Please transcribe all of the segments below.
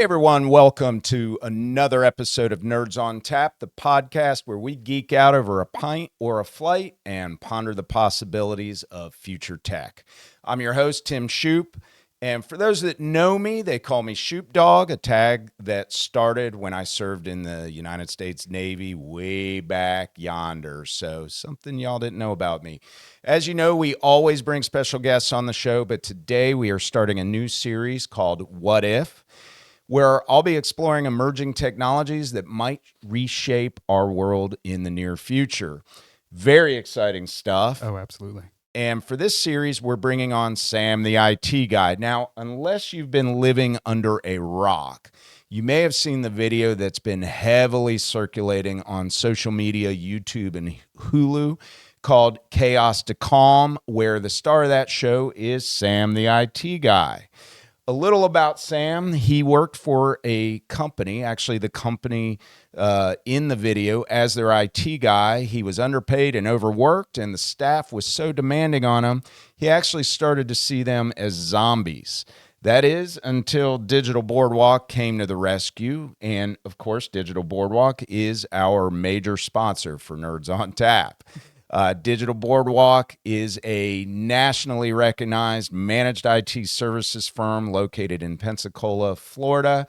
everyone, welcome to another episode of Nerds on Tap, the podcast where we geek out over a pint or a flight and ponder the possibilities of future tech. I'm your host, Tim Shoop, and for those that know me, they call me Shoop Dog, a tag that started when I served in the United States Navy way back yonder, so something y'all didn't know about me. As you know, we always bring special guests on the show, but today we are starting a new series called What If?, where I'll be exploring emerging technologies that might reshape our world in the near future. Very exciting stuff. Oh, absolutely. And for this series, we're bringing on Sam, the IT guy. Now, unless you've been living under a rock, you may have seen the video that's been heavily circulating on social media, YouTube, and Hulu called Chaos to Calm, where the star of that show is Sam, the IT guy. A little about Sam. He worked for a company, actually the company in the video, as their IT guy. He was underpaid and overworked, and the staff was so demanding on him, he actually started to see them as zombies. That is, until Digital Boardwalk came to the rescue. And, of course, Digital Boardwalk is our major sponsor for Nerds on Tap. Digital Boardwalk is a nationally recognized managed IT services firm located in Pensacola, Florida,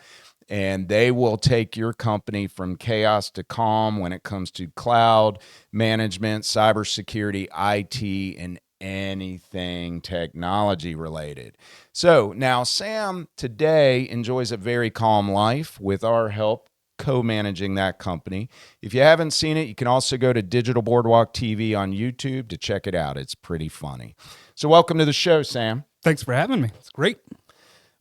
and they will take your company from chaos to calm when it comes to cloud management, cybersecurity, IT, and anything technology related. So now Sam today enjoys a very calm life with our help co-managing that company. If you haven't seen it, you can also go to Digital Boardwalk TV on YouTube to check it out. It's pretty funny. So welcome to the show, Sam. Thanks for having me. It's great.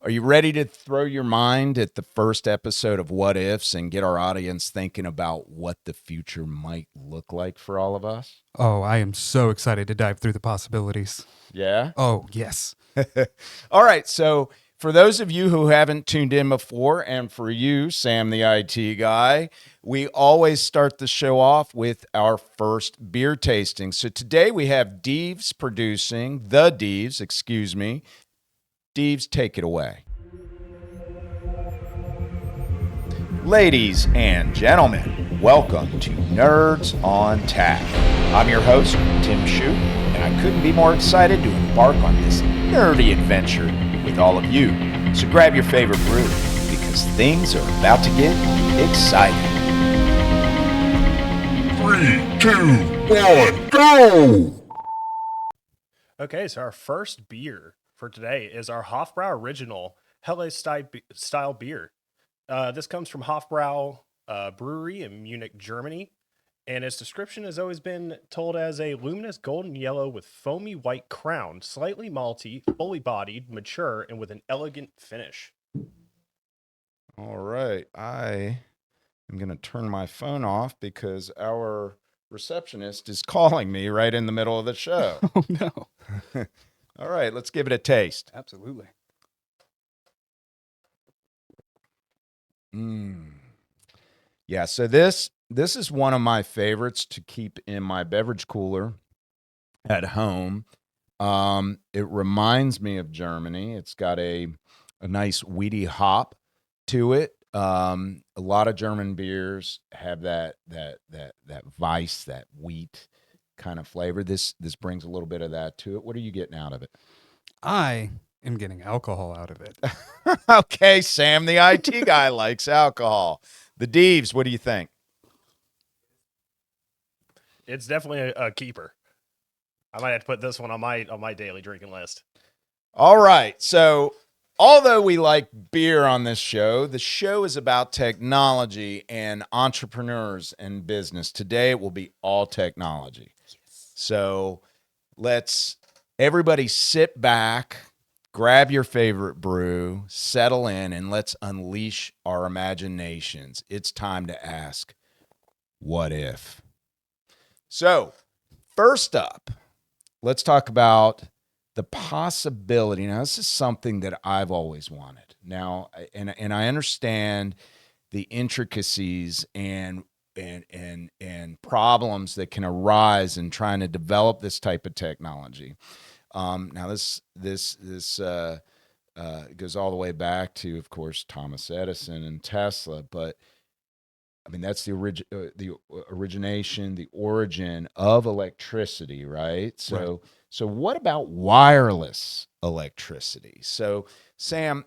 Are you ready to throw your mind at the first episode of What Ifs and get our audience thinking about what the future might look like for all of us? Oh, I am so excited to dive through the possibilities. Yeah? Oh, yes. All right, so for those of you who haven't tuned in before, and for you, Sam, the IT guy, we always start the show off with our first beer tasting. So today we have Deeves producing, excuse me. Deeves, take it away. Ladies and gentlemen, welcome to Nerds on Tap. I'm your host, Tim Shoop, and I couldn't be more excited to embark on this nerdy adventure with all of you. So grab your favorite brew, because things are about to get exciting. 3, 2, 1, go! Okay, so our first beer for today is our Hofbrau Original Helles-style beer. This comes from Hofbrau Brewery in Munich, Germany. And its description has always been told as a luminous golden yellow with foamy white crown, slightly malty, fully bodied, mature, and with an elegant finish. All right, I am going to turn my phone off because our receptionist is calling me right in the middle of the show. Oh, no. All right, let's give it a taste. Absolutely. Yeah, so this is one of my favorites to keep in my beverage cooler at home. It reminds me of Germany. It's got a nice weedy hop to it. A lot of German beers have that Weiss, that wheat kind of flavor. This brings a little bit of that to it. What are you getting out of it? I am getting alcohol out of it. Okay, Sam, the IT guy, likes alcohol. The Deeves, what do you think? It's definitely a keeper. I might have to put this one on my daily drinking list. All right. So, although we like beer on this show, the show is about technology and entrepreneurs and business. Today it will be all technology. Yes. So, let's everybody sit back, grab your favorite brew, settle in, and let's unleash our imaginations. It's time to ask, what if? So, first up, let's talk about the possibility. Now, this is something that I've always wanted. Now, and I understand the intricacies and problems that can arise in trying to develop this type of technology. Now, this it goes all the way back to, of course, Thomas Edison and Tesla. But I mean, that's the origination, the origin of electricity, right? So, so what about wireless electricity? So, Sam,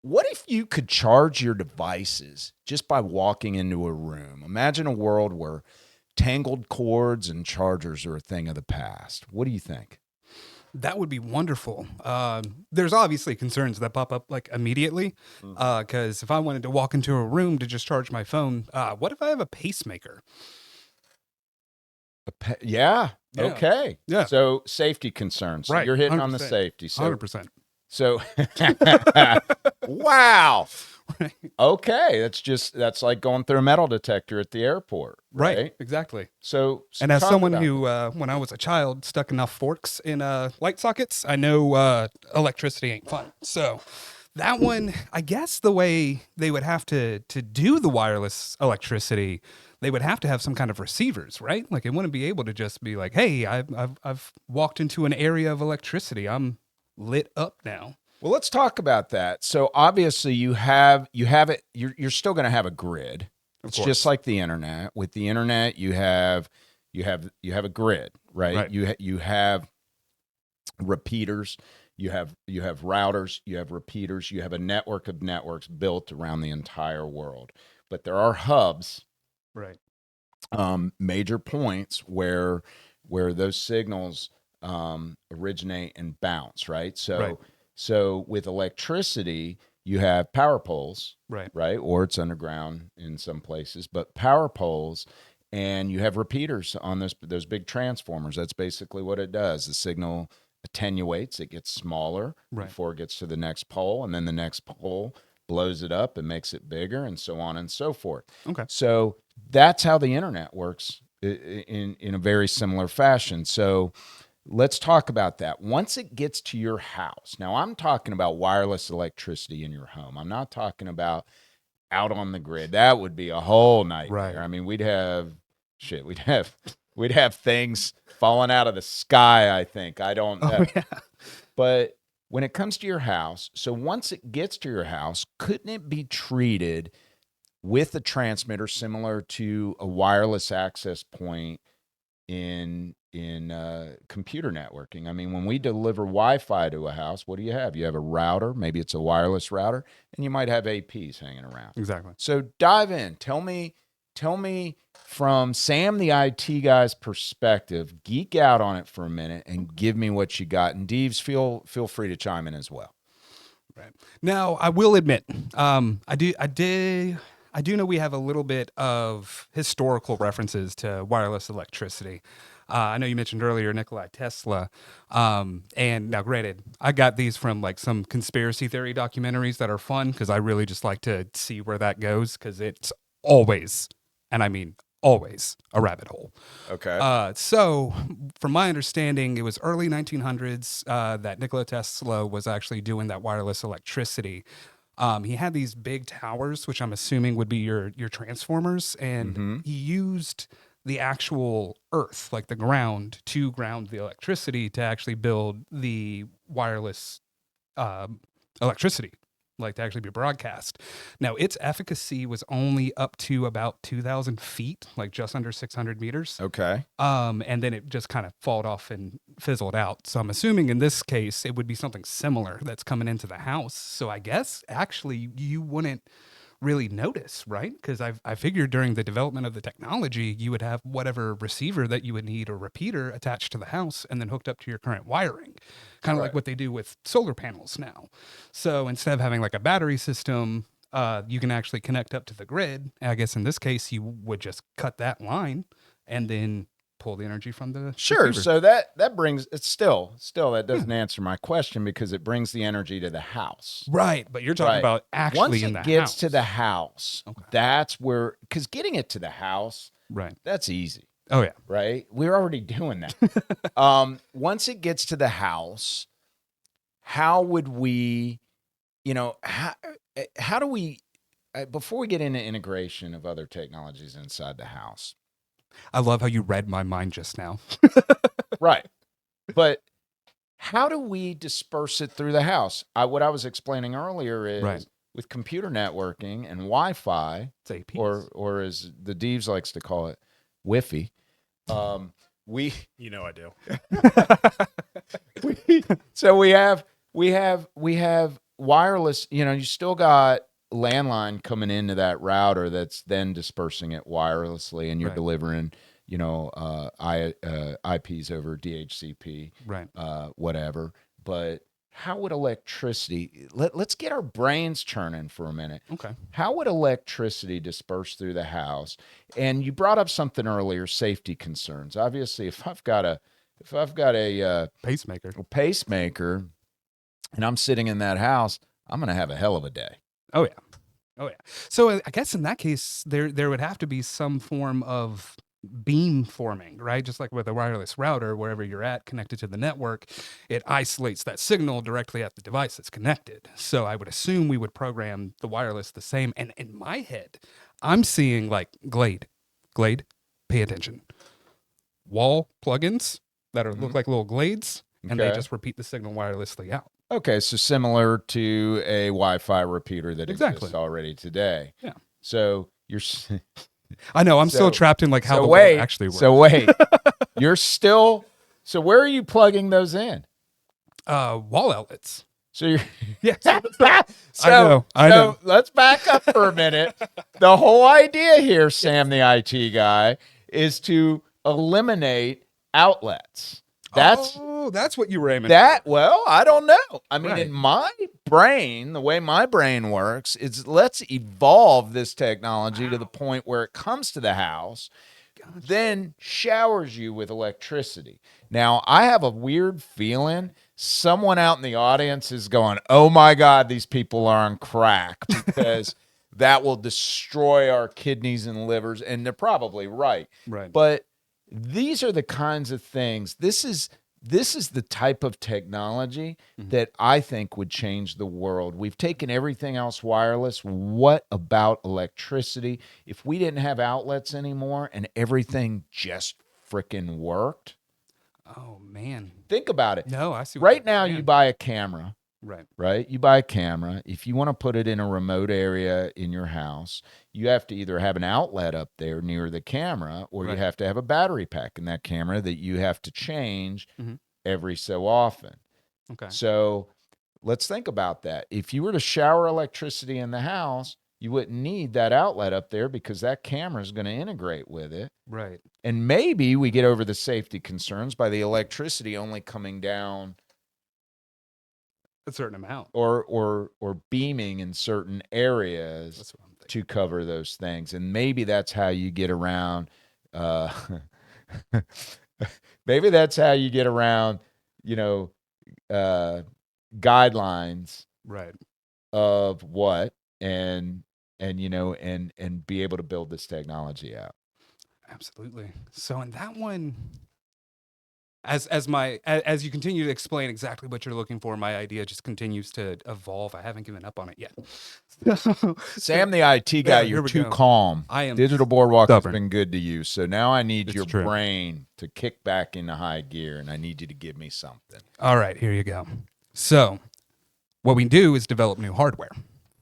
what if you could charge your devices just by walking into a room? Imagine a world where tangled cords and chargers are a thing of the past. What do you think? That would be wonderful. There's obviously concerns that pop up like immediately. Because if I wanted to walk into a room to just charge my phone, what if I have a pacemaker? Yeah. Yeah. Okay. Yeah. So safety concerns. So Right. you're hitting on the 100%. safety. So 100%. So, wow. Right. Okay, that's like going through a metal detector at the airport, right? Exactly. So And as talk someone about who, when I was a child, stuck enough forks in light sockets, I know electricity ain't fun. So that one, I guess the way they would have to do the wireless electricity, they would have to have some kind of receivers, right? Like it wouldn't be able to just be like, hey, I've walked into an area of electricity. I'm lit up now. Well, let's talk about that. So obviously you have it. You're still going to have a grid. It's just like the internet. With the internet, you have a grid, right? You have repeaters. You have routers. You have repeaters. You have a network of networks built around the entire world. But there are hubs, Right. major points where those signals originate and bounce, right? So with electricity, you have power poles, right? Or it's underground in some places, but power poles, and you have repeaters on those big transformers. That's basically what it does. The signal attenuates, it gets smaller before it gets to the next pole, and then the next pole blows it up and makes it bigger, and so on and so forth. Okay. So that's how the internet works in a very similar fashion. So let's talk about that. Once it gets to your house, now I'm talking about wireless electricity in your home. I'm not talking about out on the grid. That would be a whole nightmare. Right. I mean, we'd have things falling out of the sky, I think. I don't know. Oh, yeah. But when it comes to your house, so once it gets to your house, couldn't it be treated with a transmitter similar to a wireless access point in computer networking? I mean, when we deliver Wi-Fi to a house, what do? You have a router, maybe it's a wireless router, and you might have APs hanging around. Exactly. So dive in. Tell me from Sam, the IT guy's perspective, geek out on it for a minute and give me what you got. And Deeves, feel free to chime in as well. Right. Now, I will admit, I do know we have a little bit of historical references to wireless electricity. I know you mentioned earlier Nikola Tesla. And now, granted, I got these from like some conspiracy theory documentaries that are fun because I really just like to see where that goes because it's always, and I mean always, a rabbit hole. Okay. So, from my understanding, it was early 1900s that Nikola Tesla was actually doing that wireless electricity. He had these big towers, which I'm assuming would be your transformers, and he used the actual earth, like the ground, to ground the electricity to actually build the wireless electricity, like to actually be broadcast. Now, its efficacy was only up to about 2,000 feet, like just under 600 meters. Okay. And then it just kind of falled off and fizzled out. So I'm assuming in this case, it would be something similar that's coming into the house. So I guess actually you wouldn't really notice, right? Because I figured during the development of the technology, you would have whatever receiver that you would need or repeater attached to the house and then hooked up to your current wiring, kind of like what they do with solar panels now. So instead of having like a battery system, you can actually connect up to the grid. I guess in this case, you would just cut that line and then pull the energy from the Sure. receiver. So that brings it's still that doesn't answer my question because it brings the energy to the house. Right, but you're talking about actually Once in the it gets house. to the house, that's where, because getting it to the house, right? that's easy, Oh yeah, right? We're already doing that. Once it gets to the house, how would we, how do we, before we get into integration of other technologies inside the house? I love how you read my mind just now. Right. But how do we disperse it through the house? What I was explaining earlier is Right. with computer networking and Wi-Fi, It's APs. or as the Deves likes to call it, Wi-Fi. We You know I do. so we have wireless. You still got landline coming into that router that's then dispersing it wirelessly, and you're Right. delivering IPs over DHCP, Right. whatever. But how would electricity? Let's get our brains churning for a minute. Okay. How would electricity disperse through the house? And you brought up something earlier, safety concerns. Obviously, if I've got a Pacemaker. pacemaker and I'm sitting in that house, I'm going to have a hell of a day. Oh yeah. Oh yeah. So I guess in that case, there would have to be some form of beam forming, right? Just like with a wireless router, wherever you're at connected to the network, it isolates that signal directly at the device that's connected. So I would assume we would program the wireless the same. And in my head, I'm seeing like Glade, pay attention. Wall plugins that look like little glades, and they Okay. just repeat the signal wirelessly out. Okay, so similar to a Wi-Fi repeater that Exactly. exists already today. Yeah. So you're I know I'm So- still trapped in like how so the wait, world actually works. So wait, you're still. So where are you plugging those in? Wall outlets. So you're. Yeah. So, I know. let's back up for a minute. The whole idea here, Sam, the IT guy, is to eliminate outlets. That's what you were aiming. that. Well, I don't know. I mean, Right. in my brain, the way my brain works is let's evolve this technology to the point where it comes to the house, then showers you with electricity. Now, I have a weird feeling someone out in the audience is going, "Oh my God, these people are on crack," because that will destroy our kidneys and livers, and they're probably right. Right. But these are the kinds of things. This is the type of technology that I think would change the world. We've taken everything else wireless. What about electricity? If we didn't have outlets anymore and everything just frickin' worked, Oh man. think about it. No, I see. Right now, you buy a camera. Right. Right? You buy a camera. If you want to put it in a remote area in your house, you have to either have an outlet up there near the camera, or you Right. have to have a battery pack in that camera that you have to change Mhm. every so often. Okay. So let's think about that. If you were to shower electricity in the house, you wouldn't need that outlet up there because that camera is going to integrate with it. Right. And maybe we get over the safety concerns by the electricity only coming down A certain amount. or beaming in certain areas That's what I'm thinking. to cover those things. And maybe that's how you get around maybe that's how you get around, guidelines Right. of what and be able to build this technology out. Absolutely. So in that one, as you continue to explain exactly what you're looking for, my idea just continues to evolve. I haven't given up on it yet. Sam, the IT guy, Yeah, here you're we too go. calm. I am Digital Boardwalk stubborn. has been good to you. So now I need It's your true. brain to kick back into high gear, and I need you to give me something. All right, here you go. So, what we do is develop new hardware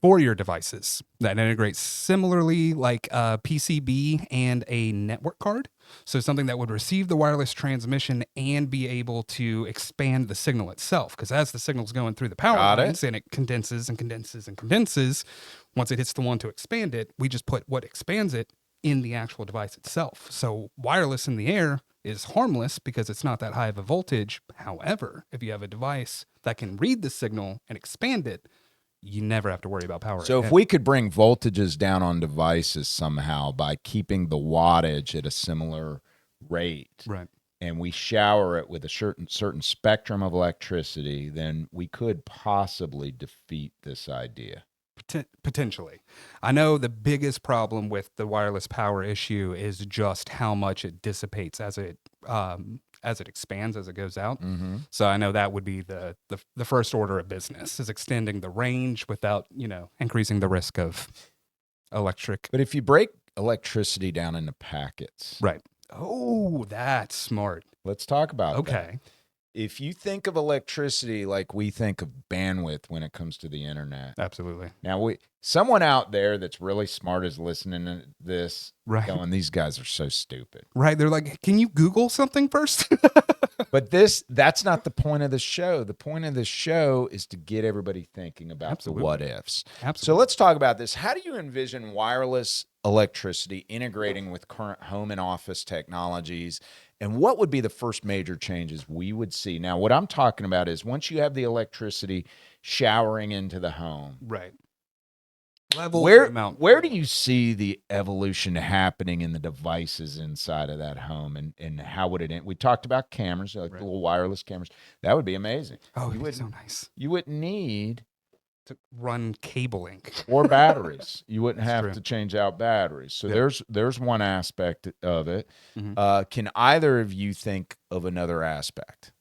for your devices that integrates similarly like a PCB and a network card. So, something that would receive the wireless transmission and be able to expand the signal itself. Because as the signal's going through the power Got it. lines and it condenses and condenses and condenses, once it hits the one to expand it, we just put what expands it in the actual device itself. So, wireless in the air is harmless because it's not that high of a voltage. However, if you have a device that can read the signal and expand it, you never have to worry about power. So if again. we could bring voltages down on devices somehow by keeping the wattage at a similar rate, Right. and we shower it with a certain spectrum of electricity, then we could possibly defeat this idea. Potentially. I know the biggest problem with the wireless power issue is just how much it dissipates as it expands, as it goes out. Mm-hmm. So I know that would be the first order of business, is extending the range without, increasing the risk of electric. But if you break electricity down into packets, Right. Oh, that's smart. let's talk about that. Okay. if you think of electricity like we think of bandwidth when it comes to the internet. Absolutely. Now, someone out there that's really smart is listening to this, Right. going, these guys are so stupid. Right. They're like, can you Google something first? But that's not the point of the show. The point of the show is to get everybody thinking about Absolutely. the what ifs. Absolutely. So let's talk about this. How do you envision wireless electricity integrating with current home and office technologies? And what would be the first major changes we would see? Now, what I'm talking about is once you have the electricity showering into the home, Right. Level amount. where do you see the evolution happening in the devices inside of that home, and how would it end? We talked about cameras, like Right. little wireless cameras. That would be amazing. Oh, you it's so nice You wouldn't need to run cabling. or batteries. You wouldn't That's have true. to change out batteries. So Yep. there's one aspect of it. Mhm. Can either of you think of another aspect?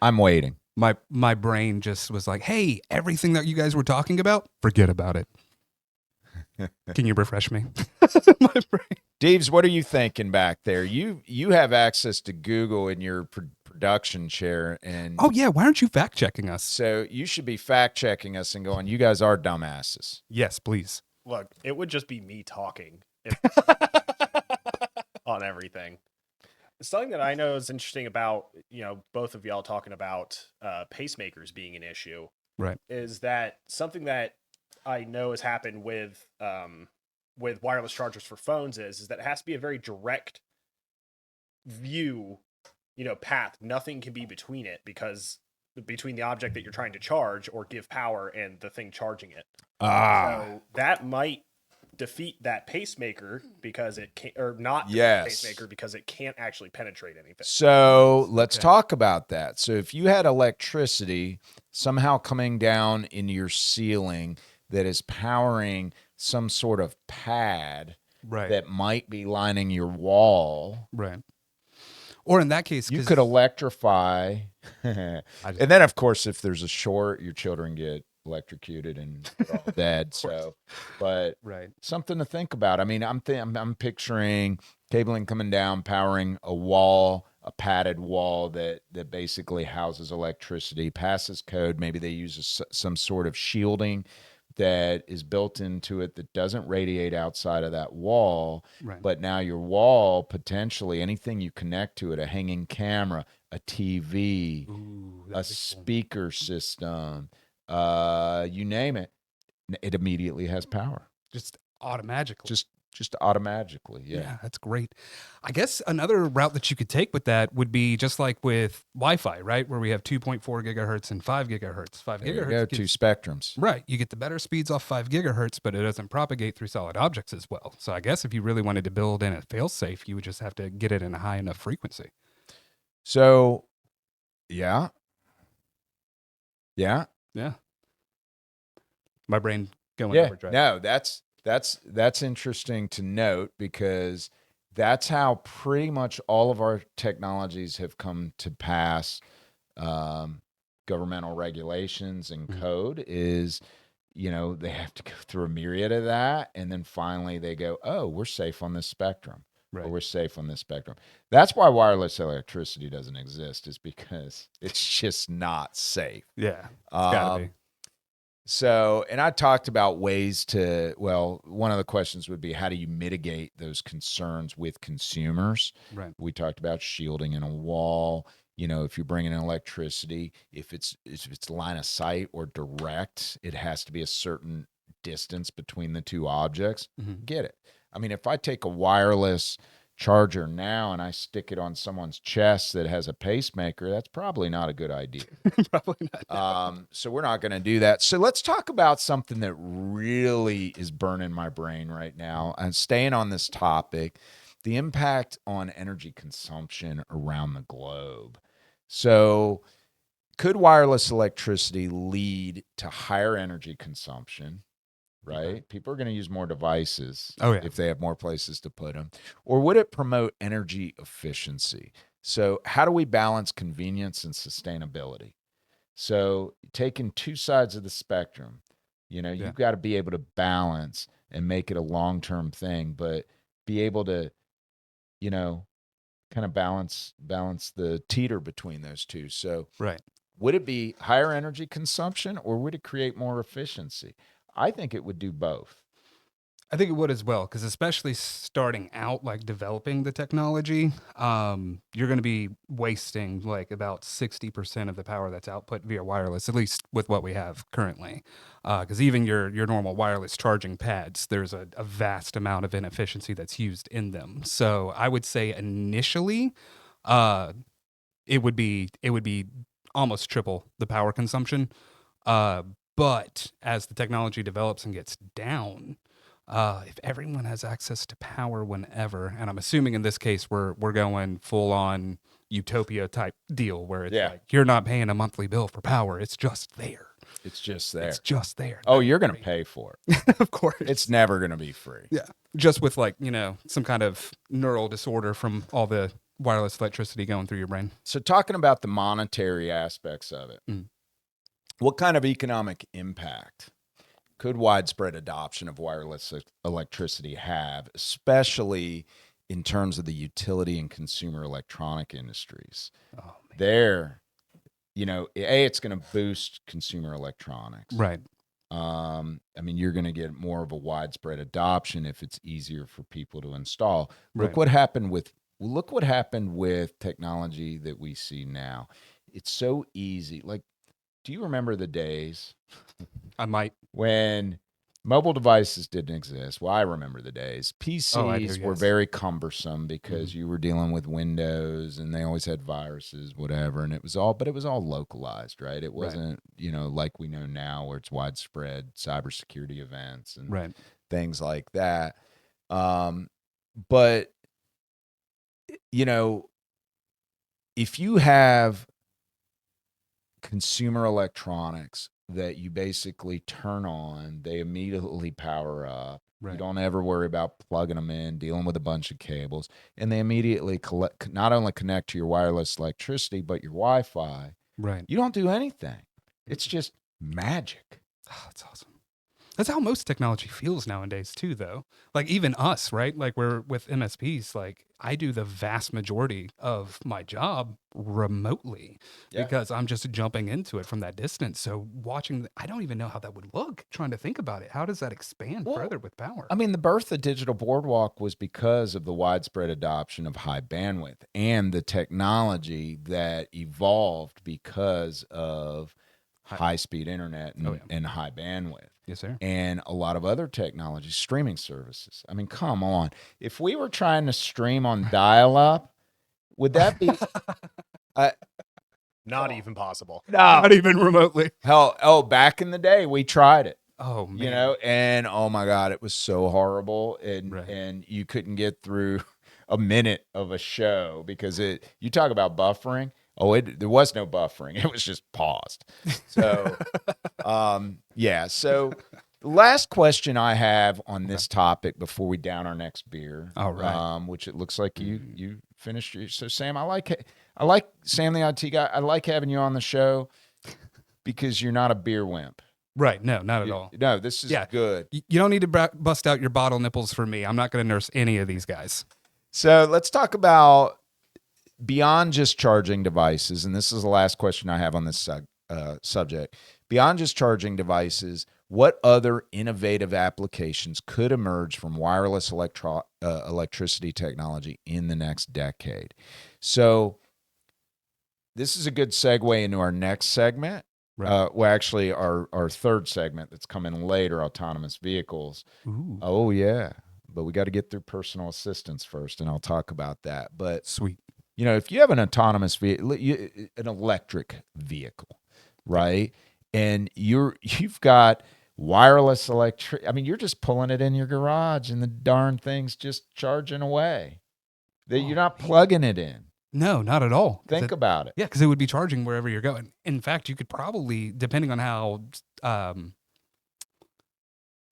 I'm waiting. My brain just was like, hey, everything that you guys were talking about, forget about it. Can you refresh me? My brain. Deeves, what are you thinking back there? You have access to Google in your production chair, and Oh yeah, why aren't you fact checking us? so you should be fact checking us and going, you guys are dumbasses. Yes, please. Look, it would just be me talking on everything. Something that I know is interesting about, both of y'all talking about pacemakers being an issue, Right. is that something that I know has happened with wireless chargers for phones is that it has to be a very direct view, path. Nothing can be between it, because between the object that you're trying to charge or give power and the thing charging it. So that might defeat that pacemaker because it can't, or not defeat the pacemaker because it can't actually penetrate anything. So let's talk about that. So if you had electricity somehow coming down into your ceiling that is powering some sort of pad Right. that might be lining your wall, Right. Or in that case, you 'cause- could electrify. And then, of course, if there's a short, your children get electrocuted and they're all dead. So, but right. something to think about. I mean, I'm picturing cabling coming down, powering a wall, a padded wall that basically houses electricity, passes code. Maybe they use some sort of shielding that is built into it that doesn't radiate outside of that wall. Right. But now your wall, potentially anything you connect to it, a hanging camera, a TV, Ooh, a that'd be cool. speaker system, you name it, it immediately has power. Just automatically. Just automatically. Yeah, that's great. I guess another route that you could take with that would be just like with Wi-Fi, right? Where we have 2.4 gigahertz and 5 gigahertz. 5 There you gigahertz. go, two spectrums. Right. You get the better speeds off 5 gigahertz, but it doesn't propagate through solid objects as well. So I guess if you really wanted to build in a failsafe, you would just have to get it in a high enough frequency. So, yeah. Yeah. Yeah. My brain going Yeah. overdrive. No, that's interesting to note, because that's how pretty much all of our technologies have come to pass. Governmental regulations and code is, they have to go through a myriad of that. And then finally they go, oh, we're safe on this spectrum. Right. Or we're safe on this spectrum. That's why wireless electricity doesn't exist, is because it's just not safe. Yeah. It's gotta be. So, and I talked about ways to, one of the questions would be, how do you mitigate those concerns with consumers? Right. We talked about shielding in a wall. If you're bringing in electricity, if it's line of sight or direct, it has to be a certain distance between the two objects. Get it? I mean, if I take a wireless charger now and I stick it on someone's chest that has a pacemaker, that's probably not a good idea. Probably not. So we're not going to do that. So let's talk about something that really is burning my brain right now. And staying on this topic, the impact on energy consumption around the globe. So could wireless electricity lead to higher energy consumption? Right? Okay. People are going to use more devices if they have more places to put them. Or would it promote energy efficiency? So how do we balance convenience and sustainability? So taking two sides of the spectrum, you've got to be able to balance and make it a long-term thing, but be able to, kind of balance the teeter between those two. So Right. would it be higher energy consumption or would it create more efficiency? I think it would do both. I think it would as well, because especially starting out, like developing the technology, you're going to be wasting like about 60% of the power that's output via wireless, at least with what we have currently. Because even your normal wireless charging pads, there's a vast amount of inefficiency that's used in them. So I would say initially, it would be almost triple the power consumption. But as the technology develops and gets down, if everyone has access to power whenever, and I'm assuming in this case we're going full on utopia type deal where it's Yeah. like you're not paying a monthly bill for power, it's just there. It's just there. It's just there. Oh, you're going to pay for it. Of course. It's never going to be free. Yeah. Just with like, some kind of neural disorder from all the wireless electricity going through your brain. So talking about the monetary aspects of it, what kind of economic impact could widespread adoption of wireless electricity have, especially in terms of the utility and consumer electronic industries? Oh, man. There, it's going to boost consumer electronics. Right. I mean, you're going to get more of a widespread adoption if it's easier for people to install. Right. Look what happened with technology that we see now. It's so easy. Like, do you remember the days I might. when mobile devices didn't exist? Well, I remember the days. PCs were yes. very cumbersome because you were dealing with Windows and they always had viruses, whatever. And it was all localized, right? It wasn't, like we know now where it's widespread cybersecurity events and things like that. But, if you have consumer electronics that you basically turn on, they immediately power up. Right. You don't ever worry about plugging them in, dealing with a bunch of cables, and they immediately not only connect to your wireless electricity, but your Wi-Fi. Right. You don't do anything. It's just magic. Oh, that's awesome. That's how most technology feels nowadays too, though. Like even us, right? Like we're with MSPs, like I do the vast majority of my job remotely because I'm just jumping into it from that distance. So I don't even know how that would look trying to think about it. How does that expand further with power? I mean, the birth of Digital Boardwalk was because of the widespread adoption of high bandwidth and the technology that evolved because of high-speed internet and high bandwidth. Yes, sir. And a lot of other technologies, streaming services. I mean, come on. If we were trying to stream on dial-up, would that be... Not even possible. No. Not even remotely. Hell, back in the day, we tried it. Oh, man. And oh, my God, it was so horrible. And you couldn't get through a minute of a show because you talk about buffering. There was no buffering. It was just paused. So, So the last question I have on this topic before we down our next beer, all right, which it looks like you finished. So, Sam, I like Sam, the IT guy. I like having you on the show because you're not a beer wimp. Right. No, not at all. No, this is good. You don't need to bust out your bottle nipples for me. I'm not going to nurse any of these guys. So let's talk about beyond just charging devices, and this is the last question I have on this subject. Beyond just charging devices, what other innovative applications could emerge from wireless electricity technology in the next decade? So this is a good segue into our next segment. Right. Well, actually, our third segment that's coming later, autonomous vehicles. Ooh. Oh, yeah. But we got to get through personal assistance first, and I'll talk about that. But sweet. If you have an autonomous vehicle, an electric vehicle, right? And you've got wireless electric. I mean, you're just pulling it in your garage and the darn thing's just charging away. You're not plugging it in. No, not at all. Think about it. Yeah, because it would be charging wherever you're going. In fact, you could probably, depending on how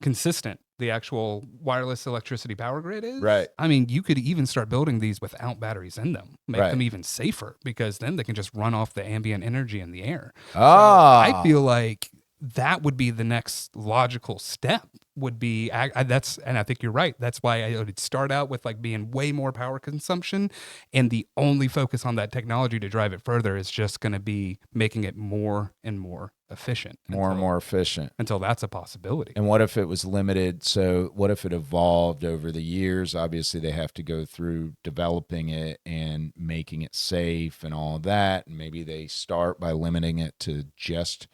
consistent the actual wireless electricity power grid is. Right. I mean, you could even start building these without batteries in them, make them even safer because then they can just run off the ambient energy in the air. So I feel like that would be the next logical step would be that's, and I think you're right. That's why I would start out with like being way more power consumption, and the only focus on that technology to drive it further is just going to be making it more and more efficient, More and more efficient. until that's a possibility. And what if it was limited? So what if it evolved over the years? Obviously, they have to go through developing it and making it safe and all that. And maybe they start by limiting it to just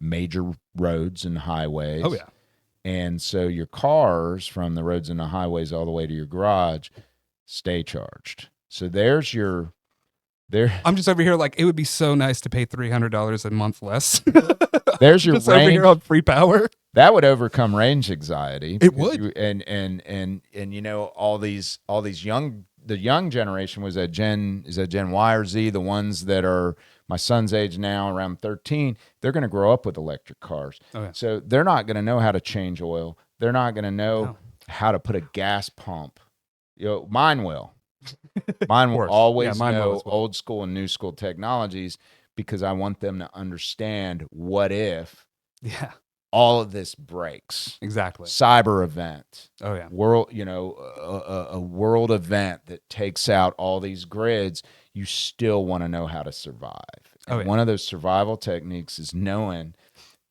major roads and highways. Oh yeah. And so your cars from the roads and the highways all the way to your garage stay charged. So there's your there. I'm just over here like it would be so nice to pay $300 a month less. There's your just over range. here on free power. That would overcome range anxiety. It because would. And you know all these the young generation was that Gen Y or Z, the ones that are my son's age now, around 13, they're going to grow up with electric cars. Oh, yeah. So they're not going to know how to change oil. They're not going to know No. how to put a gas pump. You know, mine will. Mine will course. always Yeah, mine will know as well. old school and new school technologies because I want them to understand what if Yeah, all of this breaks. exactly. Cyber event, Oh yeah. world, a world event that takes out all these grids. You still want to know how to survive. And Oh, yeah. one of those survival techniques is knowing.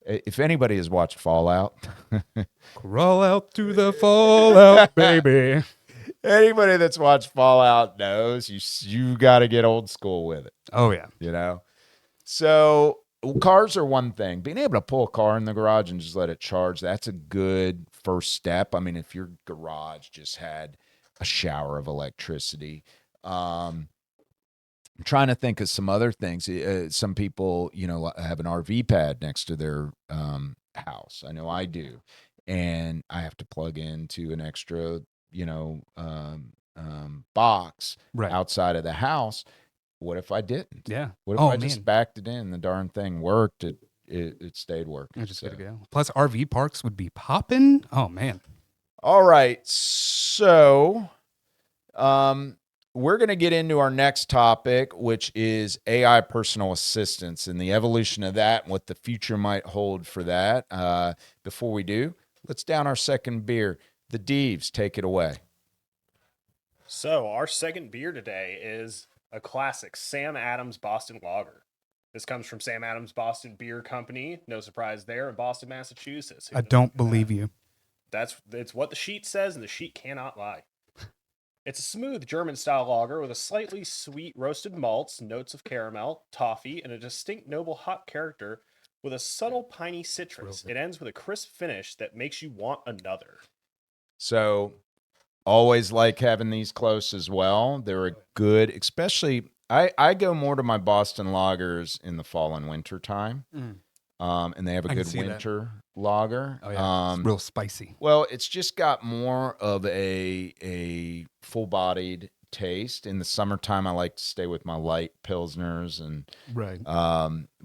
If anybody has watched Fallout, Crawl out to the fallout, baby. anybody that's watched Fallout knows you got to get old school with it. Oh yeah. You know, so cars are one thing. Being able to pull a car in the garage and just let it charge, that's a good first step. I mean, if your garage just had a shower of electricity, I'm trying to think of some other things. Some people, have an RV pad next to their house. I know I do. And I have to plug into an extra, box Right. outside of the house. What if I didn't? Yeah. What if I just backed it in? The darn thing worked. It stayed working. Just good to go. Plus, RV parks would be popping. Oh man. All right. So, we're going to get into our next topic, which is AI personal assistants and the evolution of that and what the future might hold for that. Before we do, let's down our second beer. The Deves, take it away. So our second beer today is a classic Sam Adams Boston Lager. This comes from Sam Adams Boston Beer Company. No surprise there in Boston, Massachusetts. I don't believe you. It's what the sheet says, and the sheet cannot lie. It's a smooth German-style lager with a slightly sweet roasted malts, notes of caramel, toffee, and a distinct noble hop character with a subtle piney citrus. It ends with a crisp finish that makes you want another. So, always like having these close as well. They're a good, especially, I go more to my Boston lagers in the fall and winter time. And they have a I can good see that. winter lager. Oh yeah. It's real spicy. Well, it's just got more of a full-bodied taste. In the summertime, I like to stay with my light pilsners and Right.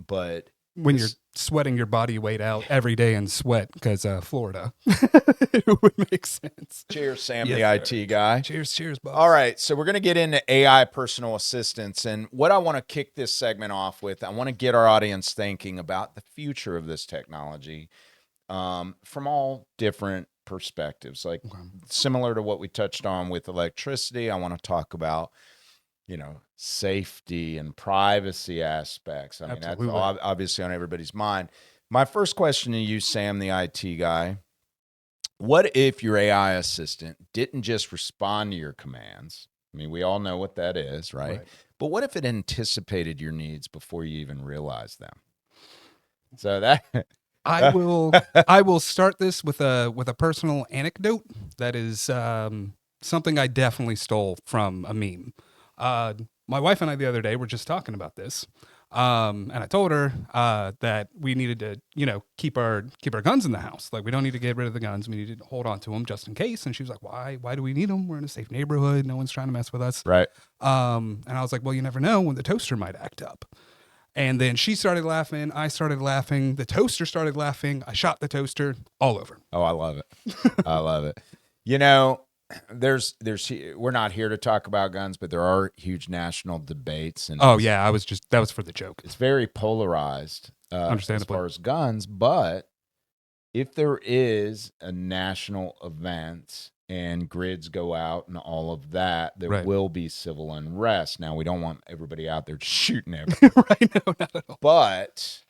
but When this- you're sweating your body weight out every day in sweat because Florida, it would make sense. cheers, Sam, Yes, the sir. IT guy. Cheers, boss. All right, so we're going to get into AI personal assistants. And what I want to kick this segment off with, I want to get our audience thinking about the future of this technology from all different perspectives. Like similar to what we touched on with electricity, I want to talk about, safety and privacy aspects. I mean, Absolutely. that's obviously on everybody's mind. My first question to you, Sam, the IT guy. What if your AI assistant didn't just respond to your commands? I mean, we all know what that is, right? But what if it anticipated your needs before you even realized them? So that I will start this with a personal anecdote that is something I definitely stole from a meme. My wife and I the other day were just talking about this. And I told her that we needed to, keep our guns in the house. Like we don't need to get rid of the guns. We need to hold on to them just in case. And she was like, "Why? Why do we need them? We're in a safe neighborhood. No one's trying to mess with us." right. And I was like, "Well, you never know when the toaster might act up." And then she started laughing. I started laughing. The toaster started laughing. I shot the toaster all over. Oh, I love it. I love it. There's we're not here to talk about guns, but there are huge national debates, and Oh yeah, that was for the joke. it's very polarized as Understandably. far as guns. But if there is a national event and grids go out and all of that, there Right. will be civil unrest. Now, we don't want everybody out there shooting everybody. Right? No, not at all. But,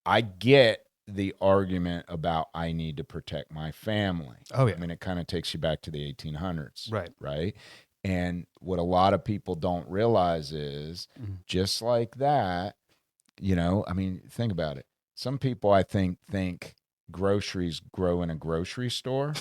I get the argument about I need to protect my family. Oh, yeah. I mean, it kind of takes you back to the 1800s. Right. Right. And what a lot of people don't realize is just like that, I mean, think about it. Some people, I think groceries grow in a grocery store.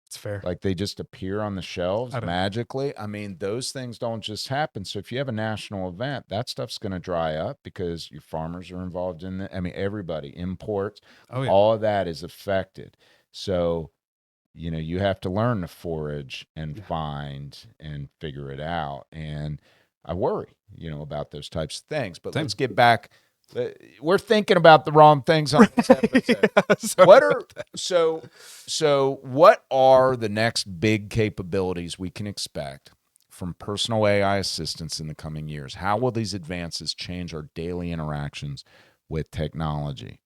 It's fair. Like they just appear on the shelves I don't- magically. I mean, those things don't just happen. So if you have a national event, that stuff's going to dry up because your farmers are involved in it. I mean, everybody, imports, Oh, yeah. all of that is affected. So, you have to learn to forage and find and figure it out. And I worry, about those types of things. But Same. let's get back. We're thinking about the wrong things on this episode. Yeah, sorry What are about that. so what are the next big capabilities we can expect from personal AI assistants in the coming years? How will these advances change our daily interactions with technology?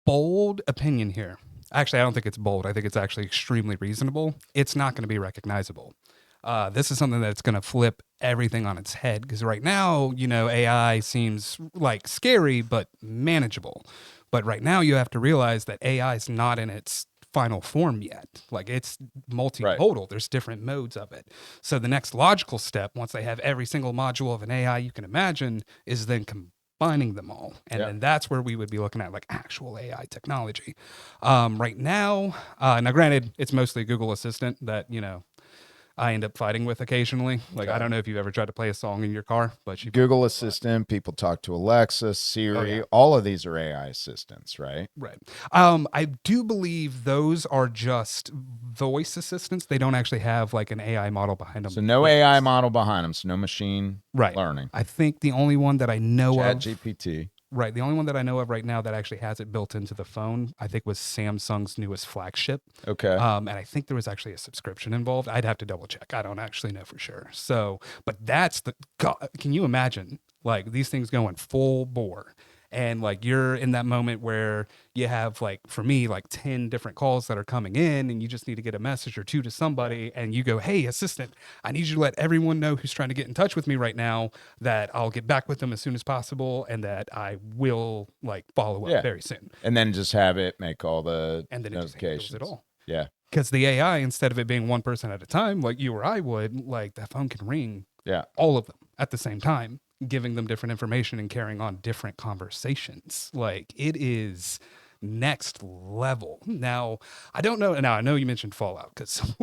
Bold opinion here. Actually, I don't think it's bold. I think it's actually extremely reasonable. It's not going to be recognizable. This is something that's going to flip everything on its head because right now, AI seems like scary but manageable. But right now, you have to realize that AI is not in its final form yet. Like it's multimodal. There's different modes of it. So the next logical step, once they have every single module of an AI you can imagine, is then combining them all. And then that's where we would be looking at like actual AI technology. Right now, now granted, it's mostly Google Assistant that, I end up fighting with occasionally. Like, I don't know if you've ever tried to play a song in your car, but Google Assistant, people talk to Alexa, Siri, all of these are AI assistants, right? Right. I do believe those are just voice assistants. They don't actually have like an AI model behind them. So no AI model behind them, so no machine learning. I think the only one that I know of. ChatGPT. Right. The only one that I know of right now that actually has it built into the phone, I think was Samsung's newest flagship. Okay. And I think there was actually a subscription involved. I'd have to double check. I don't actually know for sure. So, but that's can you imagine like these things going full bore? And like you're in that moment where you have like, for me, like 10 different calls that are coming in and you just need to get a message or two to somebody and you go, hey, assistant, I need you to let everyone know who's trying to get in touch with me right now that I'll get back with them as soon as possible and that I will like follow up very soon. And then just have it make all the And then notifications. It just handles it all. Yeah. Because the AI, instead of it being one person at a time, like you or I would, like that phone can ring all of them at the same time, giving them different information and carrying on different conversations. Like it is next level. Now, I don't know. Now, I know you mentioned Fallout because,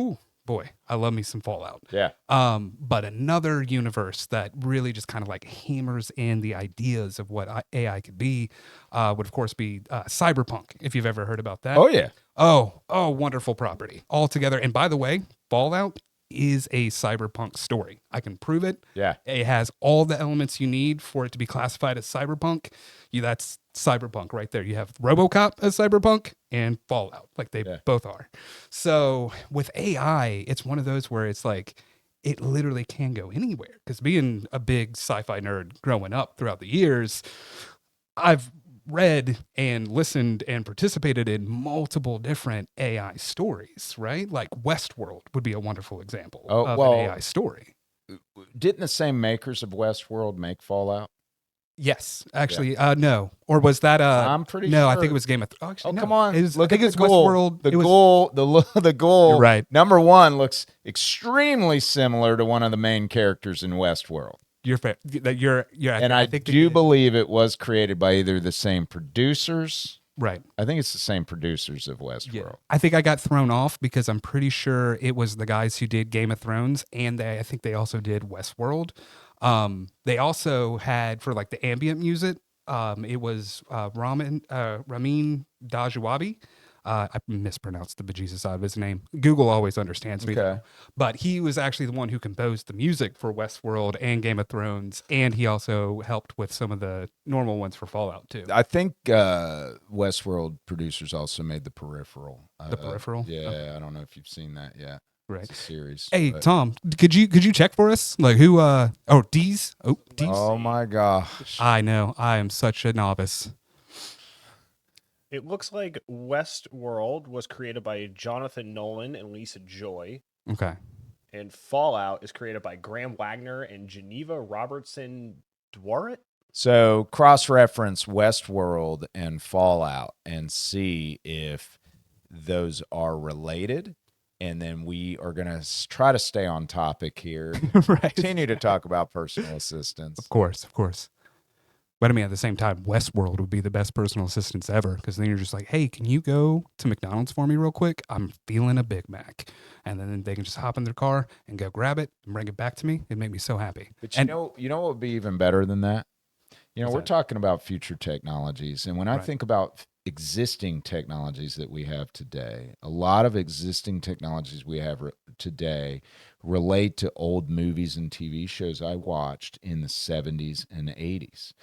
boy, I love me some Fallout. Yeah. But another universe that really just kind of like hammers in the ideas of what AI could be would, of course, be Cyberpunk, if you've ever heard about that. Oh, yeah. Oh, wonderful property altogether. And by the way, Fallout is a cyberpunk story. I can prove it. Yeah. It has all the elements you need for it to be classified as cyberpunk. That's cyberpunk right there. You have RoboCop as cyberpunk and Fallout. Like they both are. So with AI, it's one of those where it's like, it literally can go anywhere. Because being a big sci-fi nerd growing up throughout the years, I've read and listened and participated in multiple different AI stories, right? Like Westworld would be a wonderful example of an AI story. Didn't the same makers of Westworld make Fallout? Yes, actually, no. Or was that I'm pretty no, sure. I think it was Game of Thrones. Oh, come on. Look at the it's goal. Westworld. The goal. You're right. Number one looks extremely similar to one of the main characters in Westworld. You're fair. You're and I do believe it was created by either the same producers. Right. I think it's the same producers of Westworld. Yeah. I think I got thrown off because I'm pretty sure it was the guys who did Game of Thrones and I think they also did Westworld. They also had for like the ambient music, it was Ramin Dajwabi. I mispronounced the bejesus out of his name. Google always understands me, though. But he was actually the one who composed the music for Westworld and Game of Thrones, and he also helped with some of the normal ones for Fallout too. I think Westworld producers also made The Peripheral. The Peripheral? Yeah, I don't know if you've seen that yet. Right. It's a series. Hey, Tom, could you check for us? Like who? Deez. Oh my gosh. I know. I am such a novice. It looks like Westworld was created by Jonathan Nolan and Lisa Joy, Okay. and Fallout is created by Graham Wagner and Geneva Robertson Dwaret. So cross-reference Westworld and Fallout and see if those are related. And then we are going to try to stay on topic here. Right. Continue to talk about personal assistants. Of course. But I mean, at the same time, Westworld would be the best personal assistance ever, because then you're just like, hey, can you go to McDonald's for me real quick? I'm feeling a Big Mac. And then they can just hop in their car and go grab it and bring it back to me. It made me so happy. But And- you know what would be even better than that? What's We're that? talking about future technologies. And when I Right. think about existing technologies that we have today, a lot of existing technologies we have today relate to old movies and TV shows I watched in the 70s and 80s.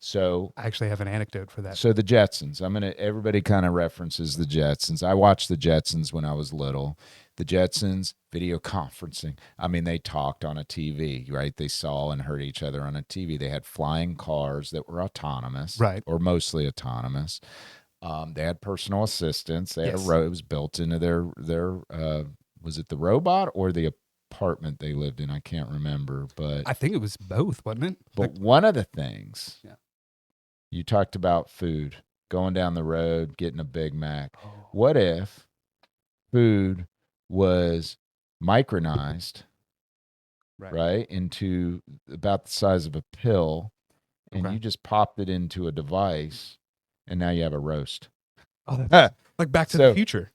So I actually have an anecdote for that. So the Jetsons. Everybody kind of references the Jetsons. I watched the Jetsons when I was little. The Jetsons, video conferencing. I mean, they talked on a TV, right? They saw and heard each other on a TV. They had flying cars that were autonomous, Right. or mostly autonomous. They had personal assistants. They had Yes. it was built into their was it the robot or the apartment they lived in? I can't remember, but I think it was both, wasn't it? but one of the things, Yeah. you talked about food, going down the road, getting a Big Mac. Oh. What if food was micronized, right, into about the size of a pill, and Okay. you just popped it into a device, and now you have a roast? Oh, that's like Back to So- the Future.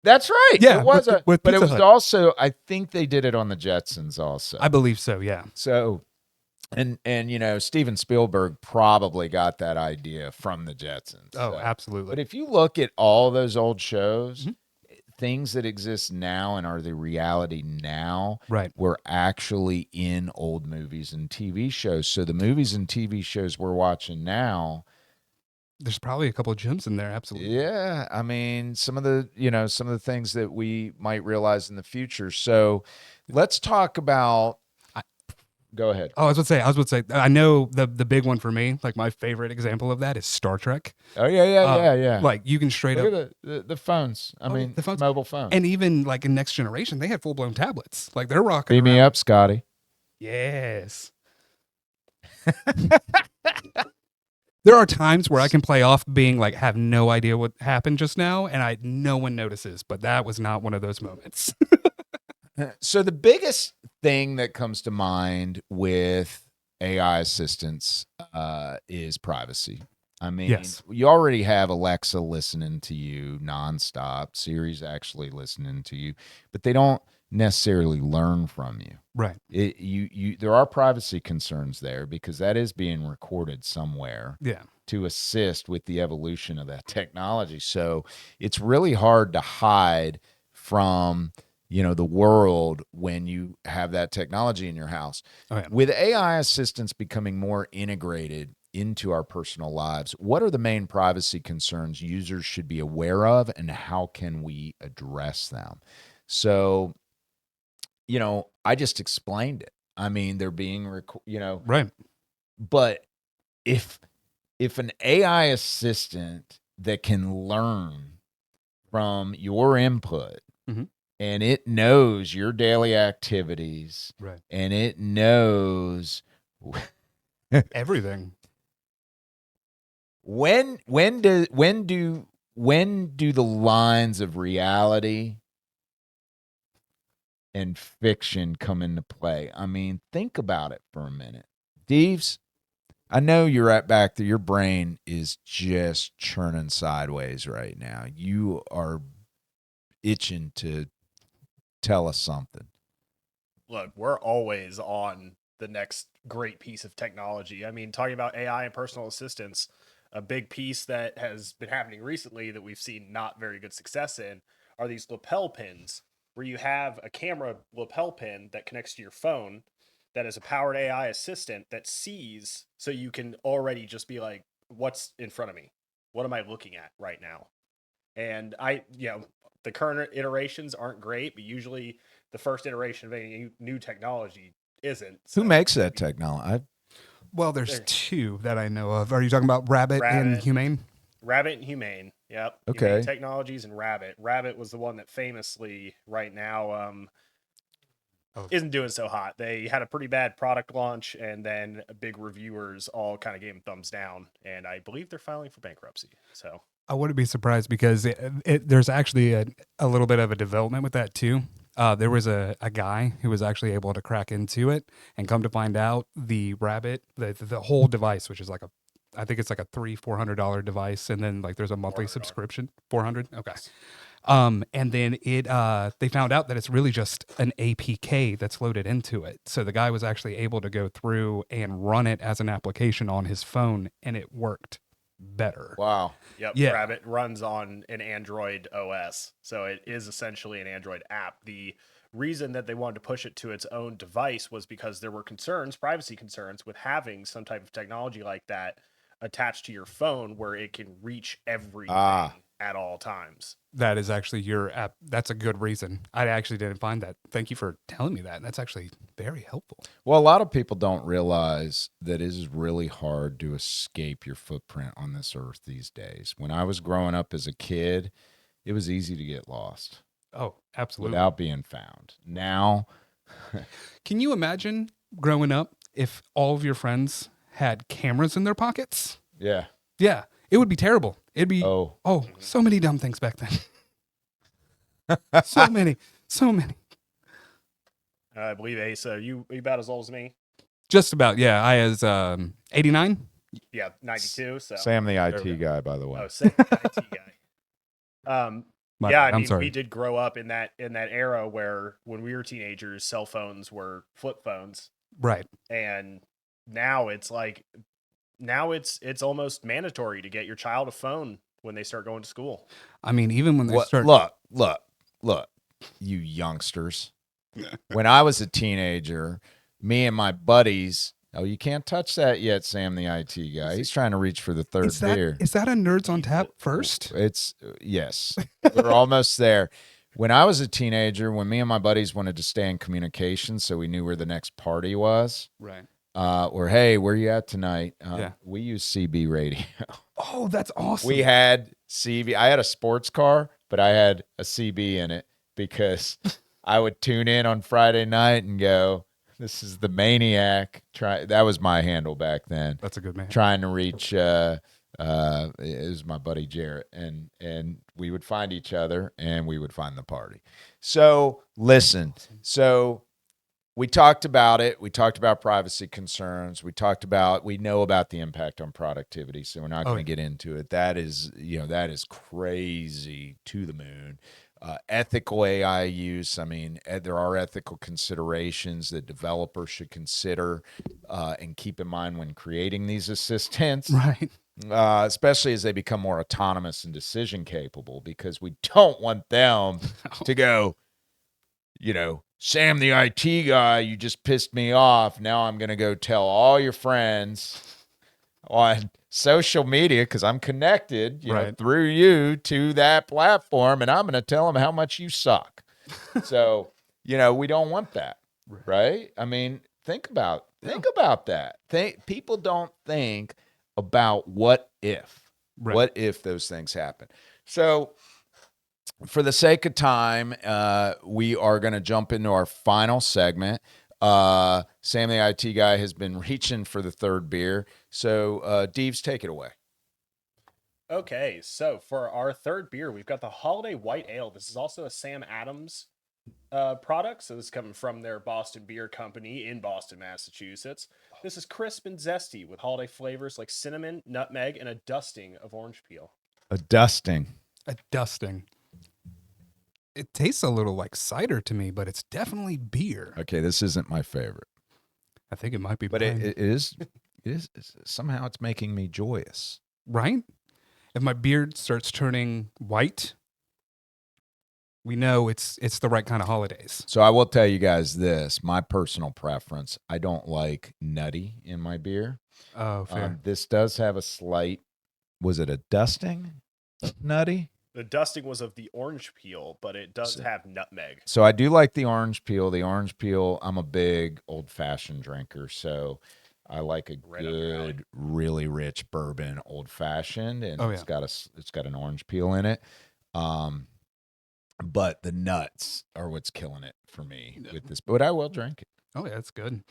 That's right. Yeah, it was, with but it Pizza was Hut. also, I think they did it on the Jetsons also. I believe so, yeah. So, and Steven Spielberg probably got that idea from the Jetsons. Oh, So- absolutely. But if you look at all those old shows, Mhm. things that exist now and are the reality now Right. were actually in old movies and TV shows. So the movies and TV shows we're watching now, There's probably a couple of gems in there, absolutely. yeah, I mean, some of the things that we might realize in the future. So let's talk about. Go ahead. Oh, I was about to say, I know the big one for me, like my favorite example of that is Star Trek. Oh yeah. Like you can straight Look up, at the phones. I mean, the phones. mobile phones. and even like in Next Generation, they had full blown tablets. Like they're rocking. Beam me around. up, Scotty. Yes. There are times where I can play off being like, have no idea what happened just now, and no one notices. But that was not one of those moments. So the biggest thing that comes to mind with AI assistants is privacy. I mean, Yes. you already have Alexa listening to you nonstop, Siri's actually listening to you, but they don't necessarily learn from you. Right. There are privacy concerns there because that is being recorded somewhere Yeah. to assist with the evolution of that technology. So it's really hard to hide from the world when you have that technology in your house. Oh, yeah. With AI assistants becoming more integrated into our personal lives, what are the main privacy concerns users should be aware of, and how can we address them? So, I just explained it. I mean, they're being, Right. but if an AI assistant that can learn from your input, Mhm. and it knows your daily activities, Right. and it knows Everything. when do the lines of reality and fiction come into play? I mean, think about it for a minute. Deeves, I know you're at back there. Your brain is just churning sideways right now. You are itching to tell us something. Look, we're always on the next great piece of technology. I mean, talking about AI and personal assistants, a big piece that has been happening recently that we've seen not very good success in are these lapel pins, where you have a camera lapel pin that connects to your phone that is a powered AI assistant that sees, so you can already just be like, what's in front of me? What am I looking at right now? And the current iterations aren't great, but usually the first iteration of any new technology isn't. Who So- makes that technology? Well, there's There. two that I know of. Are you talking about Rabbit and Rabbit. Humane? Rabbit and Humane. Yep. Okay. Humane Technologies and Rabbit. Rabbit was the one that famously right now isn't doing so hot. They had a pretty bad product launch, and then big reviewers all kind of gave them thumbs down. And I believe they're filing for bankruptcy. So I wouldn't be surprised because there's actually a little bit of a development with that too. There was a guy who was actually able to crack into it and come to find out the Rabbit, the whole device, which is like I think it's like a $400 device. And then like there's a monthly $400. subscription, 400. Okay. And then they found out that it's really just an APK that's loaded into it. So the guy was actually able to go through and run it as an application on his phone, and it worked better. Wow. Yep. Yeah. Rabbit runs on an Android OS. So it is essentially an Android app. The reason that they wanted to push it to its own device was because there were concerns, privacy concerns, with having some type of technology like that attached to your phone where it can reach everything at all times. That is actually your app. That's a good reason. I actually didn't find that. Thank you for telling me that. That's actually very helpful. Well, a lot of people don't realize that it is really hard to escape your footprint on this earth these days. When I was growing up as a kid, it was easy to get lost Oh, absolutely. without being found. Now, Can you imagine growing up if all of your friends had cameras in their pockets? yeah. Yeah, it would be terrible. It'd be Oh, so many dumb things back then. so many. I believe Ace, you about as old as me? Just about. Yeah, I was 89. Yeah, 92. So Sam, the we IT guy, by the way. Oh, same IT guy. My Yeah, bad. I I'm mean, sorry. we did grow up in that era where when we were teenagers, cell phones were flip phones, Right. and now it's like it's almost mandatory to get your child a phone when they start going to school. I mean, even when they What, start. look, you youngsters. When I was a teenager, me and my buddies, oh, you can't touch that yet, Sam, the IT guy. He's trying to reach for the third Is that beer. a Nerds on Tap first? It's yes, we're almost there. When I was a teenager, when me and my buddies wanted to stay in communication, so we knew where the next party was, Right. or hey, where you at tonight? Yeah. We used CB radio. Oh, that's awesome. We had CB. I had a sports car, but I had a CB in it because I would tune in on Friday night and go, "This is the Maniac." That was my handle back then. That's a good man. Trying to reach. It was my buddy Jarrett, and we would find each other, and we would find the party. So listen. So we talked about it. We talked about privacy concerns. We know about the impact on productivity. So we're not going to get into it. That is crazy to the moon. Ethical AI use. I mean, there are ethical considerations that developers should consider and keep in mind when creating these assistants. Right. Especially as they become more autonomous and decision capable, because we don't want them to go, Sam, the IT guy, you just pissed me off. Now I'm going to go tell all your friends on social media, because I'm connected through you to that platform, and I'm going to tell them how much you suck. So, we don't want that, right? I mean, think about that. People don't think about what if those things happen. So for the sake of time, we are going to jump into our final segment. Sam, the IT guy, has been reaching for the third beer. So, Deeves, take it away. Okay, so for our third beer, we've got the Holiday White Ale. This is also a Sam Adams product. So this is coming from their Boston Beer Company in Boston, Massachusetts. This is crisp and zesty with holiday flavors like cinnamon, nutmeg, and a dusting of orange peel. A dusting. It tastes a little like cider to me, but it's definitely beer. Okay, this isn't my favorite, I think it might be, but it is. Somehow it's making me joyous. right? If my beard starts turning white, we know it's the right kind of holidays. So I will tell you guys this, my personal preference, I don't like nutty in my beer. Oh, fair. This does have a slight, was it a dusting of nutty? The dusting was of the orange peel, but it does have nutmeg. So I do like the orange peel. The orange peel, I'm a big old-fashioned drinker, so I like a Right up your alley. good, really rich bourbon old fashioned, and Oh, it's got an orange peel in it. But the nuts are what's killing it for me with this. But I will drink it. Oh, yeah, that's good.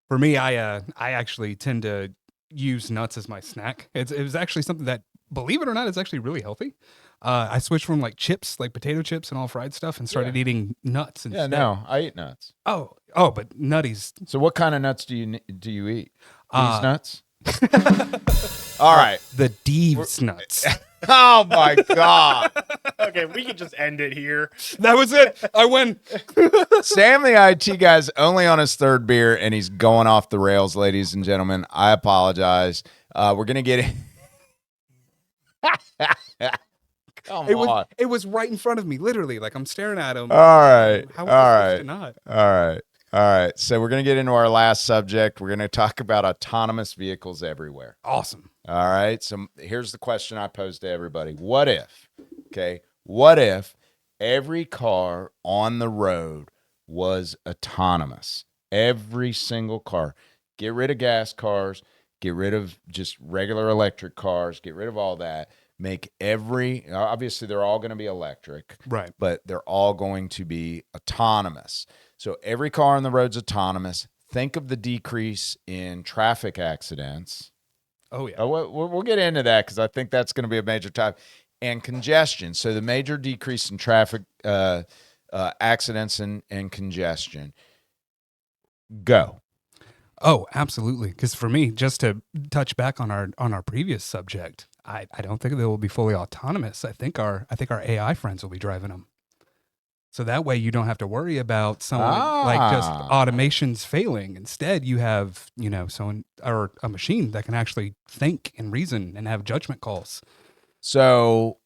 For me, I actually tend to use nuts as my snack. It was actually something that, believe it or not, is actually really healthy. I switched from like chips, like potato chips and all fried stuff, and started eating nuts Yeah, instead. no, I eat nuts. Oh, but nutties. So what kind of nuts do you eat? These Uh, nuts? All right. The Deves nuts. Oh my God. Okay, we can just end it here. That was it. I win. Sam, the IT guy's only on his third beer and he's going off the rails, ladies and gentlemen. I apologize. We're going to get it. Come on. It was right in front of me, literally. Like I'm staring at him. All right. How All am I supposed right. to not? All right. All right. So we're going to get into our last subject. We're going to talk about autonomous vehicles everywhere. Awesome. All right. So here's the question I posed to everybody. What if every car on the road was autonomous? Every single car. Get rid of gas cars. Get rid of just regular electric cars. Get rid of all that. Obviously they're all going to be electric. Right. But they're all going to be autonomous. So every car on the road's autonomous. Think of the decrease in traffic accidents. Oh, yeah. We'll get into that because I think that's going to be a major topic. And congestion. So the major decrease in traffic accidents and congestion. Go. Oh, absolutely. Because for me, just to touch back on our previous subject, I don't think they will be fully autonomous. I think our AI friends will be driving them. So that way you don't have to worry about someone like just automations failing. Instead, you have, someone or a machine that can actually think and reason and have judgment calls. So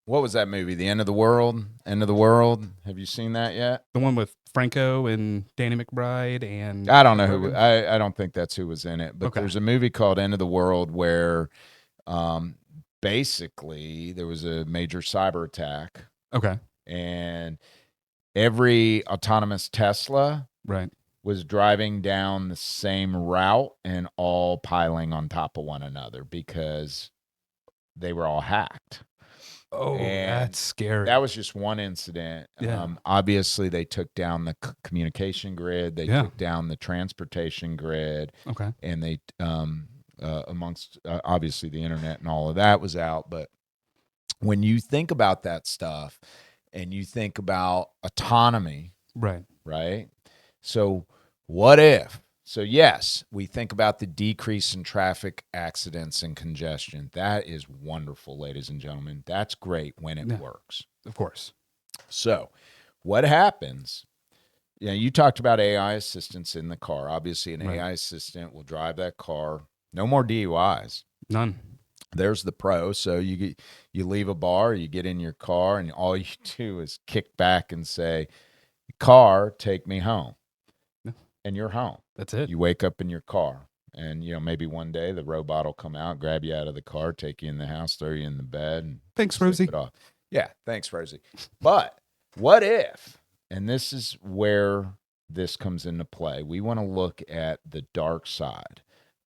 what was that movie? The End of the World? End of the World? Have you seen that yet? The one with Franco and Danny McBride and I don't know who. I don't think that's who was in it. But Okay. There's a movie called End of the World where basically there was a major cyber attack. Okay. And every autonomous Tesla Right. was driving down the same route and all piling on top of one another because they were all hacked. Oh, And that's scary. That was just one incident. Yeah. Obviously, they took down the communication grid. They Yeah. took down the transportation grid. Okay. And they, amongst obviously the internet and all of that was out. But when you think about that stuff and you think about autonomy, right? So what if? So yes, we think about the decrease in traffic accidents and congestion. That is wonderful, ladies and gentlemen. That's great when it works. Of course. So what happens? You talked about AI assistants in the car. Obviously, an AI assistant will drive that car. No more DUIs. None. There's the pro. So you leave a bar, you get in your car, and all you do is kick back and say, "Car, take me home," and you're home. That's it. You wake up in your car, and maybe one day the robot will come out, grab you out of the car, take you in the house, throw you in the bed, and Thanks, Rosie. it off. Yeah, thanks, Rosie. But what if? And this is where this comes into play. We want to look at the dark side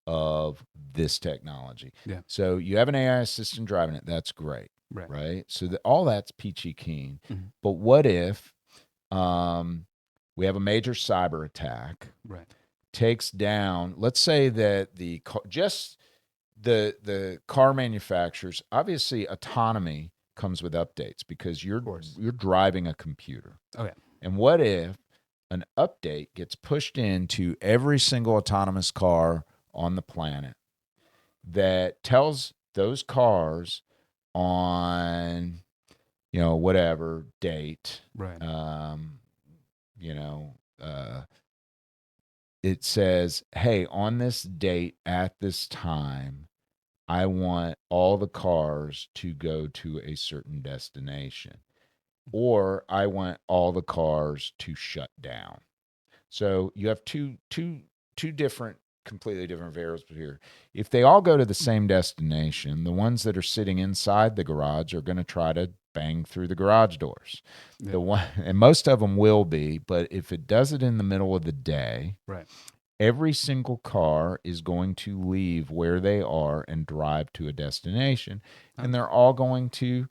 of this technology. Yeah. So you have an AI assistant driving it. That's great. Right. So all that's peachy keen. Mm-hmm. But what if we have a major cyber attack? Right. Takes down, let's say that the car manufacturers, obviously autonomy comes with updates because you're driving a computer. Oh, yeah. And what if an update gets pushed into every single autonomous car on the planet that tells those cars on, whatever date, Right. it says, hey, on this date at this time, I want all the cars to go to a certain destination, or I want all the cars to shut down. So you have two different, completely different variables here. If they all go to the same destination, the ones that are sitting inside the garage are going to try to bang through the garage doors. Yeah. And most of them will be, but if it does it in the middle of the day, right, every single car is going to leave where they are and drive to a destination. And they're all going to,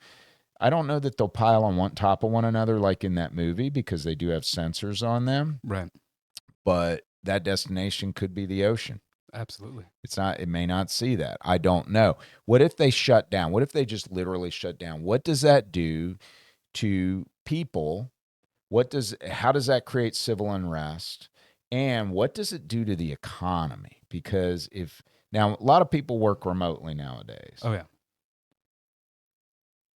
I don't know that they'll pile on one top of one another like in that movie because they do have sensors on them, Right. but that destination could be the ocean. Absolutely. It's not, it may not see that. I don't know. What if they shut down? What if they just literally shut down? What does that do to people? How does that create civil unrest? And what does it do to the economy? Because now a lot of people work remotely nowadays. Oh yeah.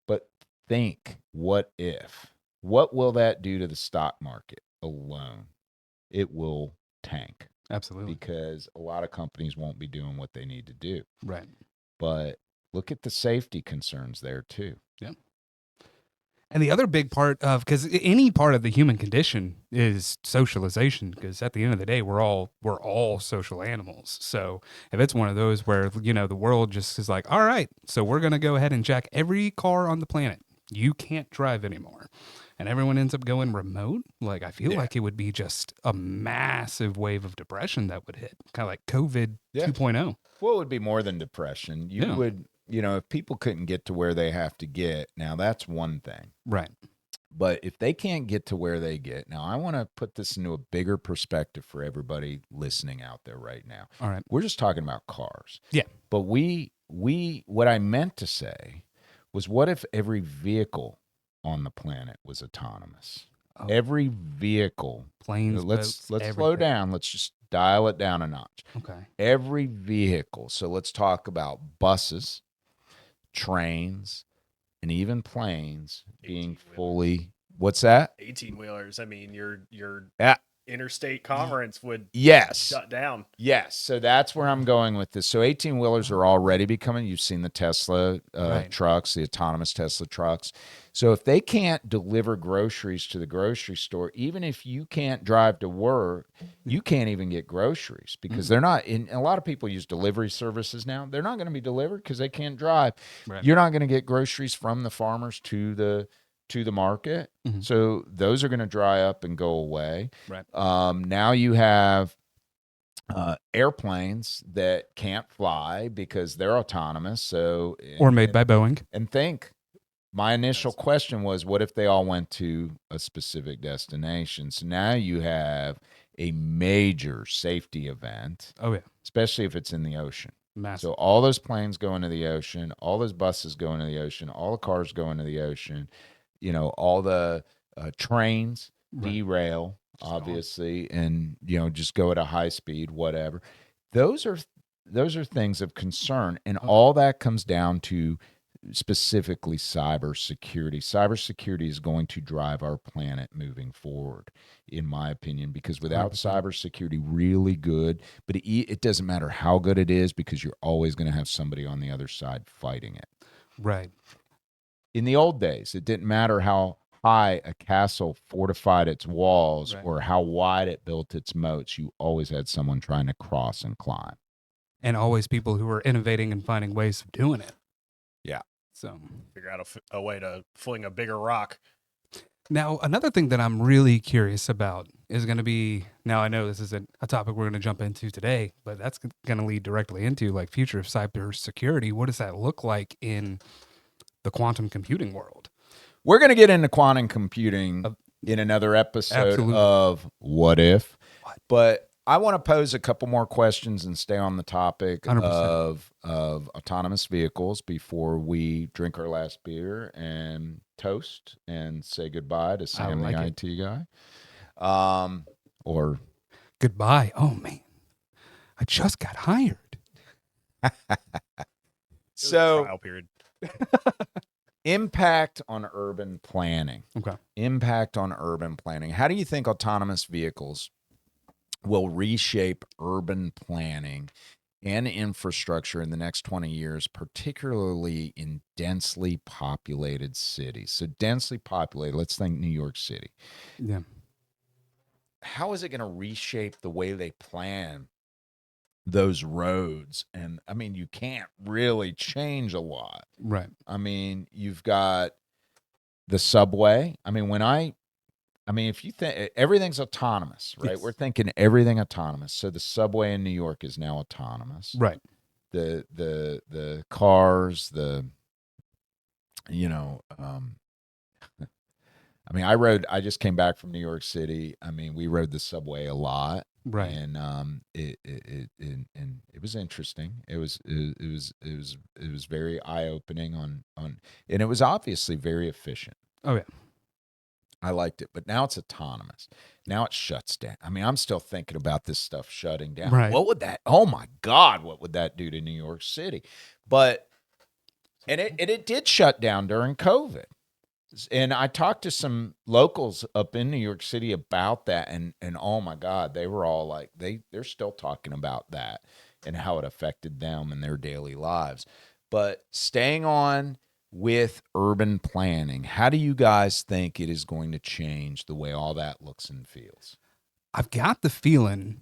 But think, what if? What will that do to the stock market alone? It will tank. Absolutely. Because a lot of companies won't be doing what they need to do. Right. But look at the safety concerns there too. Yeah. And the other big part of, because any part of the human condition is socialization, because at the end of the day, we're all social animals. So if it's one of those where, the world just is like, all right, so we're going to go ahead and jack every car on the planet. You can't drive anymore. And everyone ends up going remote. Like, I feel like it would be just a massive wave of depression that would hit, kind of like COVID 2.0. Well, it would be more than depression. You would, if people couldn't get to where they have to get, now that's one thing. Right. But if they can't get to where they get, now I want to put this into a bigger perspective for everybody listening out there right now. All right. We're just talking about cars. Yeah. But what I meant to say was, what if every vehicle on the planet was autonomous? Oh. Every vehicle. Planes, let's boats, slow down. Let's just dial it down a notch. Okay. Every vehicle. So let's talk about buses, trains, and even planes being fully. What's that? 18-wheelers. I mean, your Yeah. interstate commerce would shut down. Yes. So that's where I'm going with this. So 18-wheelers are already becoming, you've seen the Tesla trucks, the autonomous Tesla trucks. So if they can't deliver groceries to the grocery store, even if you can't drive to work, you can't even get groceries because they're not, a lot of people use delivery services now. They're not going to be delivered because they can't drive. Right. You're not going to get groceries from the farmers to the market. Mm-hmm. So those are going to dry up and go away. Right. Now you have airplanes that can't fly because they're autonomous. Or made by Boeing. And my initial question was, what if they all went to a specific destination? So now you have a major safety event. Oh yeah. Especially if it's in the ocean. Massive. So all those planes go into the ocean, all those buses go into the ocean, all the cars go into the ocean. All the trains derail, obviously, and just go at a high speed, whatever. Those are things of concern, and all that comes down to specifically cybersecurity. Cybersecurity is going to drive our planet moving forward, in my opinion, because without 100%. cybersecurity, really good, but it doesn't matter how good it is because you're always going to have somebody on the other side fighting it. Right. In the old days, it didn't matter how high a castle fortified its walls or how wide it built its moats. You always had someone trying to cross and climb. And always people who were innovating and finding ways of doing it. Yeah. So figure out a way to fling a bigger rock. Now, another thing that I'm really curious about is going to be, now I know this isn't a topic we're going to jump into today, but that's going to lead directly into like future of cybersecurity. What does that look like in the quantum computing world? We're going to get into quantum computing in another episode of What If. But I want to pose a couple more questions and stay on the topic 100%. of autonomous vehicles before we drink our last beer and toast and say goodbye to Sam, the IT guy. Or goodbye. Oh, man. I just got hired. So trial period. Impact on urban planning. Okay. Impact on urban planning. How do you think autonomous vehicles will reshape urban planning and infrastructure in the next 20 years, particularly in densely populated cities? So densely populated, let's think New York City. Yeah. How is it going to reshape the way they plan those roads? And I mean, you can't really change a lot. Right. I mean, you've got the subway. I mean, when I I mean, if you think everything's autonomous, right? Yes. We're thinking everything autonomous. So the subway in New York is now autonomous. Right. The cars, you know, I mean, I just came back from New York City. I mean, we rode the subway a lot. Right. And it was interesting. It was very eye opening and it was obviously very efficient. Oh yeah. I liked it, but now it's autonomous. Now it shuts down. I mean, I'm still thinking about this stuff shutting down. Right. What would that? Oh my God, what would that do to New York City? But it did shut down during COVID. And I talked to some locals up in New York City about that, and oh my God, they were all like they're still talking about that and how it affected them and their daily lives. But staying on with urban planning, how do you guys think it is going to change the way all that looks and feels? I've got the feeling,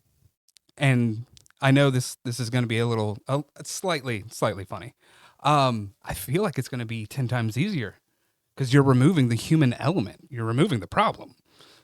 and I know this is going to be a little slightly funny. I feel like it's going to be 10 times easier because you're removing the human element. You're removing the problem.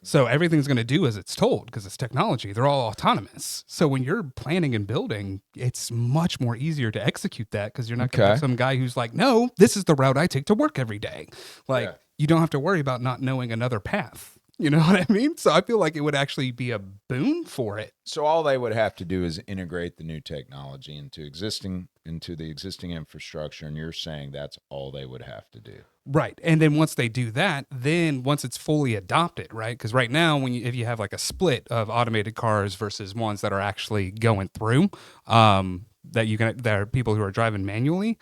So everything's going to do as it's told because it's technology. They're all autonomous. So when you're planning and building, it's much more easier to execute that because you're not going to have some guy who's like, no, this is the route I take to work every day. Like, you don't have to worry about not knowing another path. You know what I mean? So I feel like it would actually be a boon for it. So all they would have to do is integrate the new technology into the existing infrastructure, and you're saying that's all they would have to do. Right. And then once they do that, then once it's fully adopted, right? Because right now, if you have like a split of automated cars versus ones that are actually going through, there are people who are driving manually,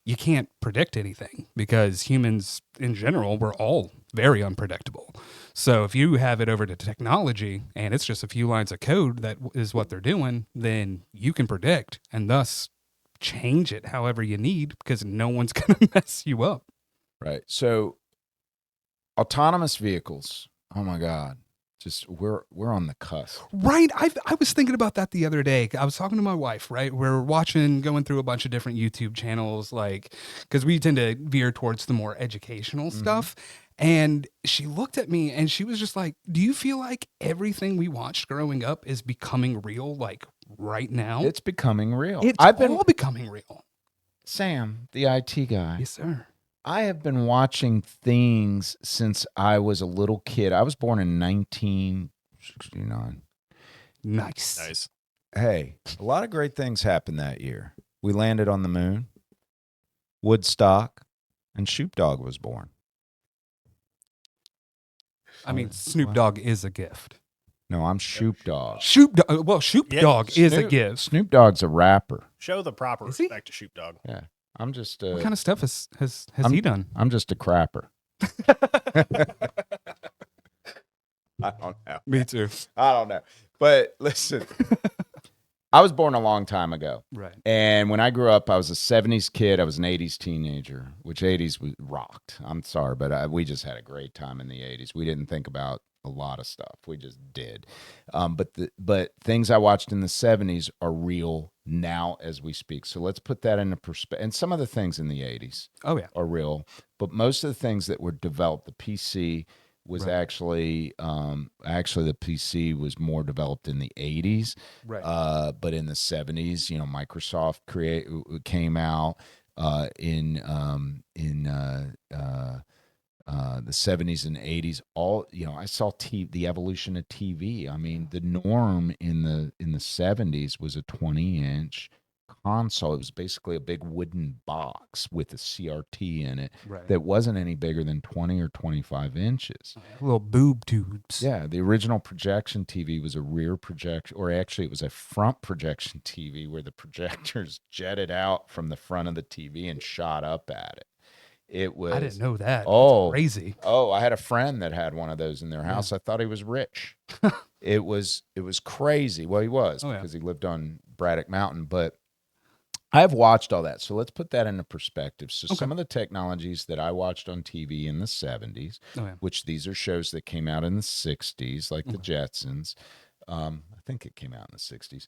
you can't predict anything because humans in general, we're all very unpredictable. So if you have it over to technology and it's just a few lines of code that is what they're doing, then you can predict and thus change it however you need because no one's going to mess you up. Right. So autonomous vehicles, oh my God, just we're on the cusp. Right. I was thinking about that the other day. I was talking to my wife, right? We're going through a bunch of different YouTube channels, like, because we tend to veer towards the more educational stuff. And she looked at me and she was just like, do you feel like everything we watched growing up is becoming real, like right now? It's becoming real. It's all becoming real. Sam, the IT guy. Yes, sir. I have been watching things since I was a little kid. I was born in 1969. Nice. Hey, a lot of great things happened that year. We landed on the moon, Woodstock, and Shoop Dogg was born. I mean, Snoop Dogg is a gift. No, I'm Shoop Dogg. Shoop Dogg is a gift. Snoop Dogg's a rapper. Show the proper respect to Shoop Dogg. Yeah. I'm just what kind of stuff has he done? I'm just a crapper. I don't know. Me too. I don't know. But listen, I was born a long time ago. Right. And when I grew up, I was a 70s kid. I was an 80s teenager, which 80s was rocked. I'm sorry, but we just had a great time in the 80s. We didn't think about a lot of stuff. We just did. But things I watched in the 70s are real now as we speak. So let's put that into perspective. And some of the things in the 80s are real. But most of the things that were developed, the PC was actually the PC was more developed in the 80s. Right. But in the 70s, Microsoft came out in the 70s and 80s. I saw the evolution of TV. I mean, the norm in the 70s was a 20-inch console. It was basically a big wooden box with a CRT in it that wasn't any bigger than 20 or 25 inches. Little boob tubes. Yeah, the original projection TV was a rear projection, or actually it was a front projection TV where the projectors jetted out from the front of the TV and shot up at it. It was. I didn't know that. Oh, that's crazy. Oh, I had a friend that had one of those in their house. I thought he was rich. It was crazy. Well, he was because he lived on Braddock Mountain. But I've watched all that. So let's put that into perspective. So some of the technologies that I watched on TV in the 70s, which these are shows that came out in the 60s, like the Jetsons. I think it came out in the 60s.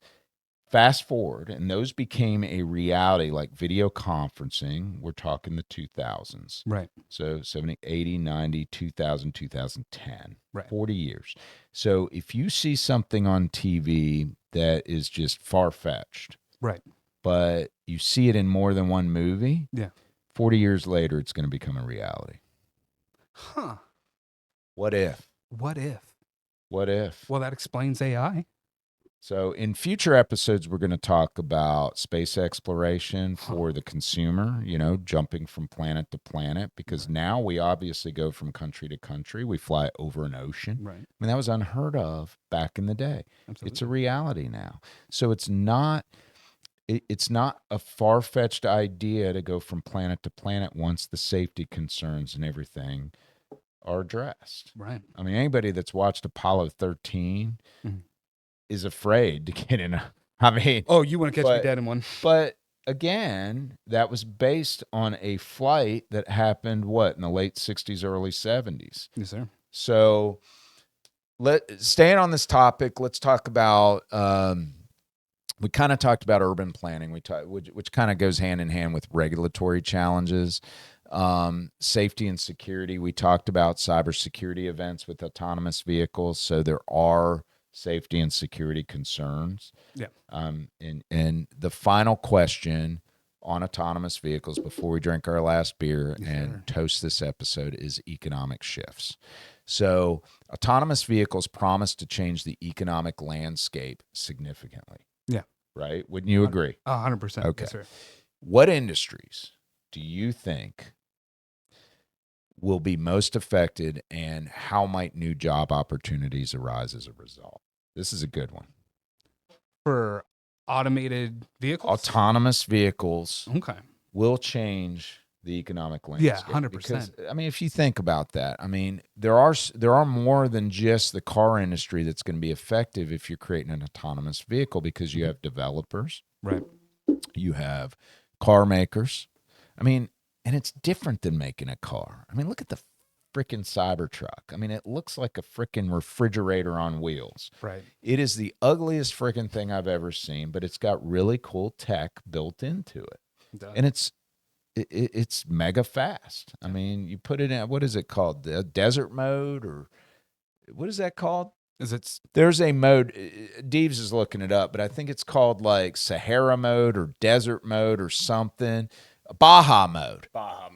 Fast forward, and those became a reality, like video conferencing. We're talking the 2000s. Right. So 70, 80, 90, 2000, 2010, Right. 40 years. So if you see something on TV that is just far-fetched, Right. but you see it in more than one movie, Yeah. 40 years later, it's going to become a reality. Huh. What if? What if? What if? Well, that explains AI. So in future episodes, we're going to talk about space exploration for the consumer, jumping from planet to planet, because now we obviously go from country to country. We fly over an ocean. Right. I mean, that was unheard of back in the day. Absolutely. It's a reality now. So it's not a far-fetched idea to go from planet to planet once the safety concerns and everything are addressed. Right. I mean, anybody that's watched Apollo 13 is afraid to get in Oh, you want to catch me dead in one. But again, that was based on a flight that happened, in the late 60s, early 70s. Yes, sir. So staying on this topic, let's talk about, we kind of talked about urban planning, which kind of goes hand in hand with regulatory challenges. Safety and security. We talked about cybersecurity events with autonomous vehicles. So there are safety and security concerns. Yeah. And the final question on autonomous vehicles before we drink our last beer and toast this episode is economic shifts. So autonomous vehicles promise to change the economic landscape significantly. Yeah. Right? Wouldn't you agree? 100%. Okay. Yes, sir. What industries do you think will be most affected, and how might new job opportunities arise as a result? This is a good one. For automated vehicles? Autonomous vehicles Okay. will change the economic landscape. Yeah, 100%. Because, I mean, if you think about that, I mean, there are more than just the car industry that's going to be effective if you're creating an autonomous vehicle, because you have developers. Right. You have car makers. I mean, and it's different than making a car. I mean, look at the freaking Cybertruck. I mean, it looks like a freaking refrigerator on wheels. Right. It is the ugliest freaking thing I've ever seen, but it's got really cool tech built into it. And it's mega fast. I mean, you put it in, what is it called? The desert mode, or what is that called? There's a mode, Deeves is looking it up, but I think it's called like Sahara mode or desert mode or something. Baja mode.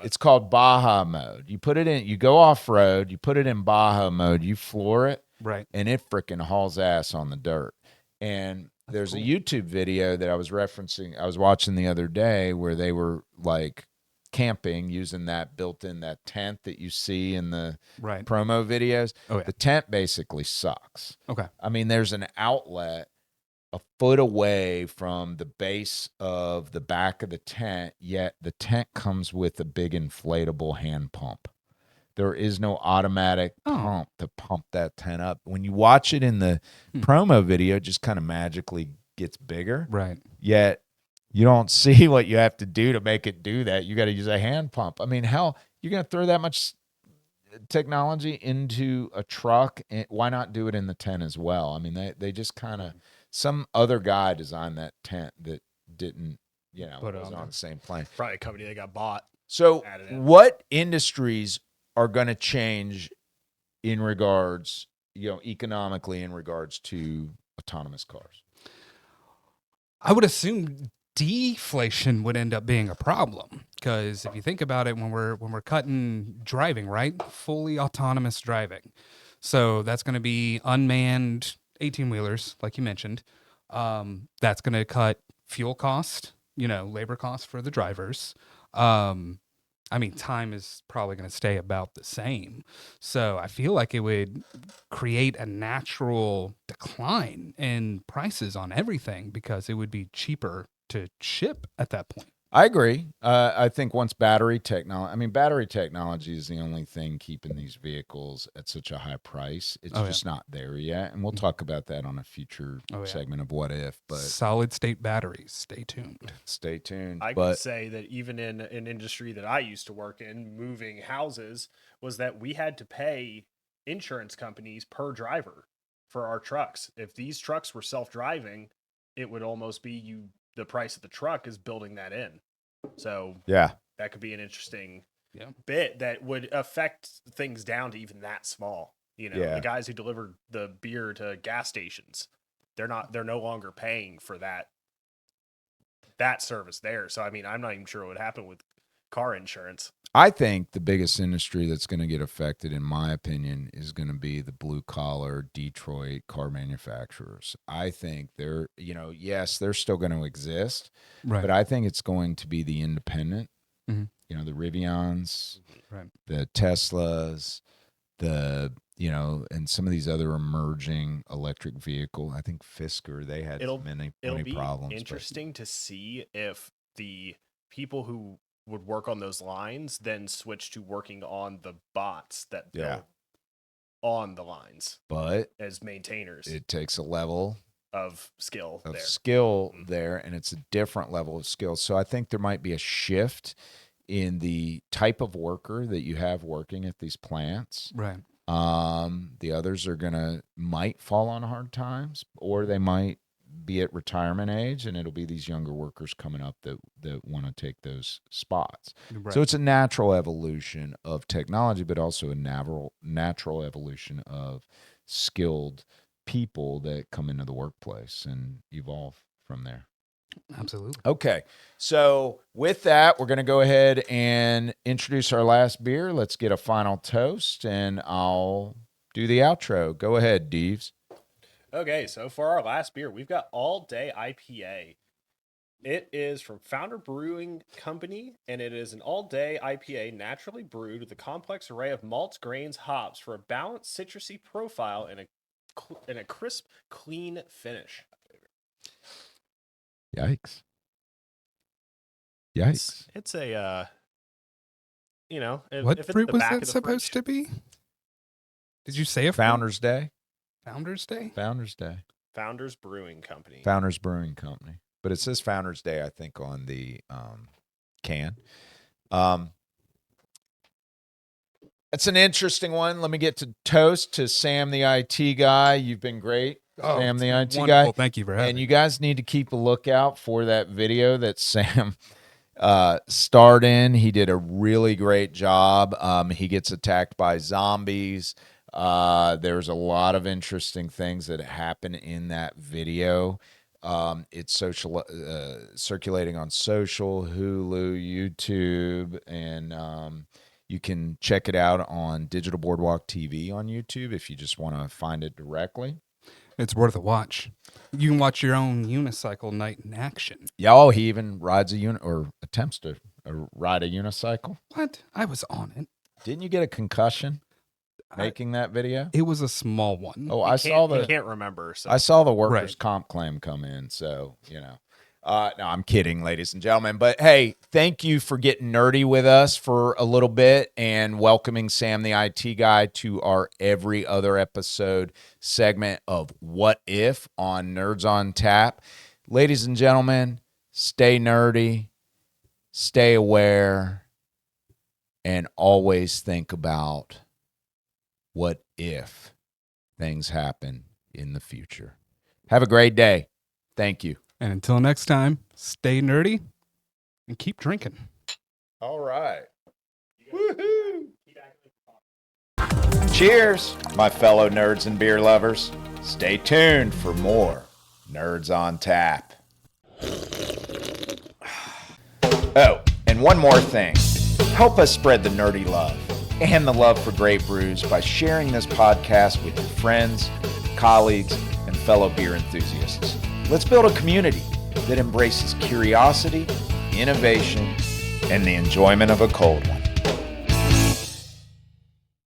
It's called Baja mode. You put it in, you go off road, you put it in Baja mode, you floor it, right, and it freaking hauls ass on the dirt. And there's a YouTube video that I was referencing, I was watching the other day, where they were like camping using that built-in, that tent that you see in the promo videos. Oh, yeah. The tent basically sucks. Okay. I mean, there's an outlet a foot away from the base of the back of the tent, yet the tent comes with a big inflatable hand pump. There is no automatic pump to pump that tent up. When you watch it in the promo video, it just kind of magically gets bigger. Right. Yet you don't see what you have to do to make it do that. You got to use a hand pump. I mean, hell, you're going to throw that much technology into a truck, and why not do it in the tent as well? I mean, they just kind of, some other guy designed that tent that didn't, was on the same plane. Probably a company that got bought. So what industries are going to change in regards, economically, in regards to autonomous cars? I would assume deflation would end up being a problem, because if you think about it, when we're cutting driving, right, fully autonomous driving, so that's going to be unmanned 18-wheelers, like you mentioned. That's going to cut fuel cost, labor cost for the drivers. I mean, time is probably going to stay about the same. So I feel like it would create a natural decline in prices on everything, because it would be cheaper to ship at that point. I agree. I think once battery technology is the only thing keeping these vehicles at such a high price. It's just not there yet. And we'll talk about that on a future segment of What If. But solid state batteries, stay tuned. Stay tuned. I could say that even in an industry that I used to work in, moving houses, was that we had to pay insurance companies per driver for our trucks. If these trucks were self-driving, it would almost be the price of the truck is building that in. So Yeah. that could be an interesting Yeah. bit that would affect things down to even that small. Yeah. The guys who deliver the beer to gas stations, they're no longer paying for that service there. So I mean, I'm not even sure what would happen with car insurance. I think the biggest industry that's going to get affected, in my opinion, is going to be the blue collar Detroit car manufacturers. I think they're, yes, they're still going to exist, Right. but I think it's going to be the independent, Mhm. The Rivians, Right. the Teslas, and some of these other emerging electric vehicle. I think Fisker, they had many It'll problems. be interesting to see if the people who would work on those lines then switch to working on the bots that build on the lines, but as maintainers. It takes a level of skill there, and it's a different level of skill. So I think there might be a shift in the type of worker that you have working at these plants. Right. The others might fall on hard times, or they might be at retirement age, and it'll be these younger workers coming up that want to take those spots. Right. So it's a natural evolution of technology, but also a natural evolution of skilled people that come into the workplace and evolve from there. Absolutely. Okay. So with that, we're going to go ahead and introduce our last beer. Let's get a final toast, and I'll do the outro. Go ahead, Deeves. Okay, so for our last beer, we've got All Day IPA. It is from Founder Brewing Company, and it is an all-day IPA naturally brewed with a complex array of malts, grains, hops for a balanced citrusy profile and a crisp, clean finish. Yikes. It's a, what if it's fruit the was back that of the supposed to be? Did you say a fruit? Founders Day. Founders Day? Founders Day. Founders Brewing Company. Founders Brewing Company. But it says Founders Day, I think, on the can. It's an interesting one. Let me get to toast to Sam, the IT guy. You've been great. Sam, the IT guy. Thank you for having And me. you guys need to keep a lookout for that video that Sam starred in. He did a really great job. He gets attacked by zombies. There's a lot of interesting things that happen in that video. It's circulating on social, Hulu, YouTube, and you can check it out on Digital Boardwalk TV on YouTube if you just want to find it directly. It's worth a watch. You can watch your own unicycle night in action. Yeah, he even rides or attempts to ride a unicycle. What? I was on it. Didn't you get a concussion making that video? It was a small one. Oh, I can't remember. So. I saw the workers' comp claim come in, so no, I'm kidding, ladies and gentlemen. But hey, thank you for getting nerdy with us for a little bit and welcoming Sam, the IT guy, to our every other episode segment of What If on Nerds on Tap. Ladies and gentlemen, stay nerdy, stay aware, and always think about what if things happen in the future. Have a great day. Thank you. And until next time, stay nerdy and keep drinking. All right. Woohoo! Cheers, my fellow nerds and beer lovers. Stay tuned for more Nerds on Tap. Oh, and one more thing. Help us spread the nerdy love and the love for great brews by sharing this podcast with your friends, colleagues, and fellow beer enthusiasts. Let's build a community that embraces curiosity, innovation, and the enjoyment of a cold one.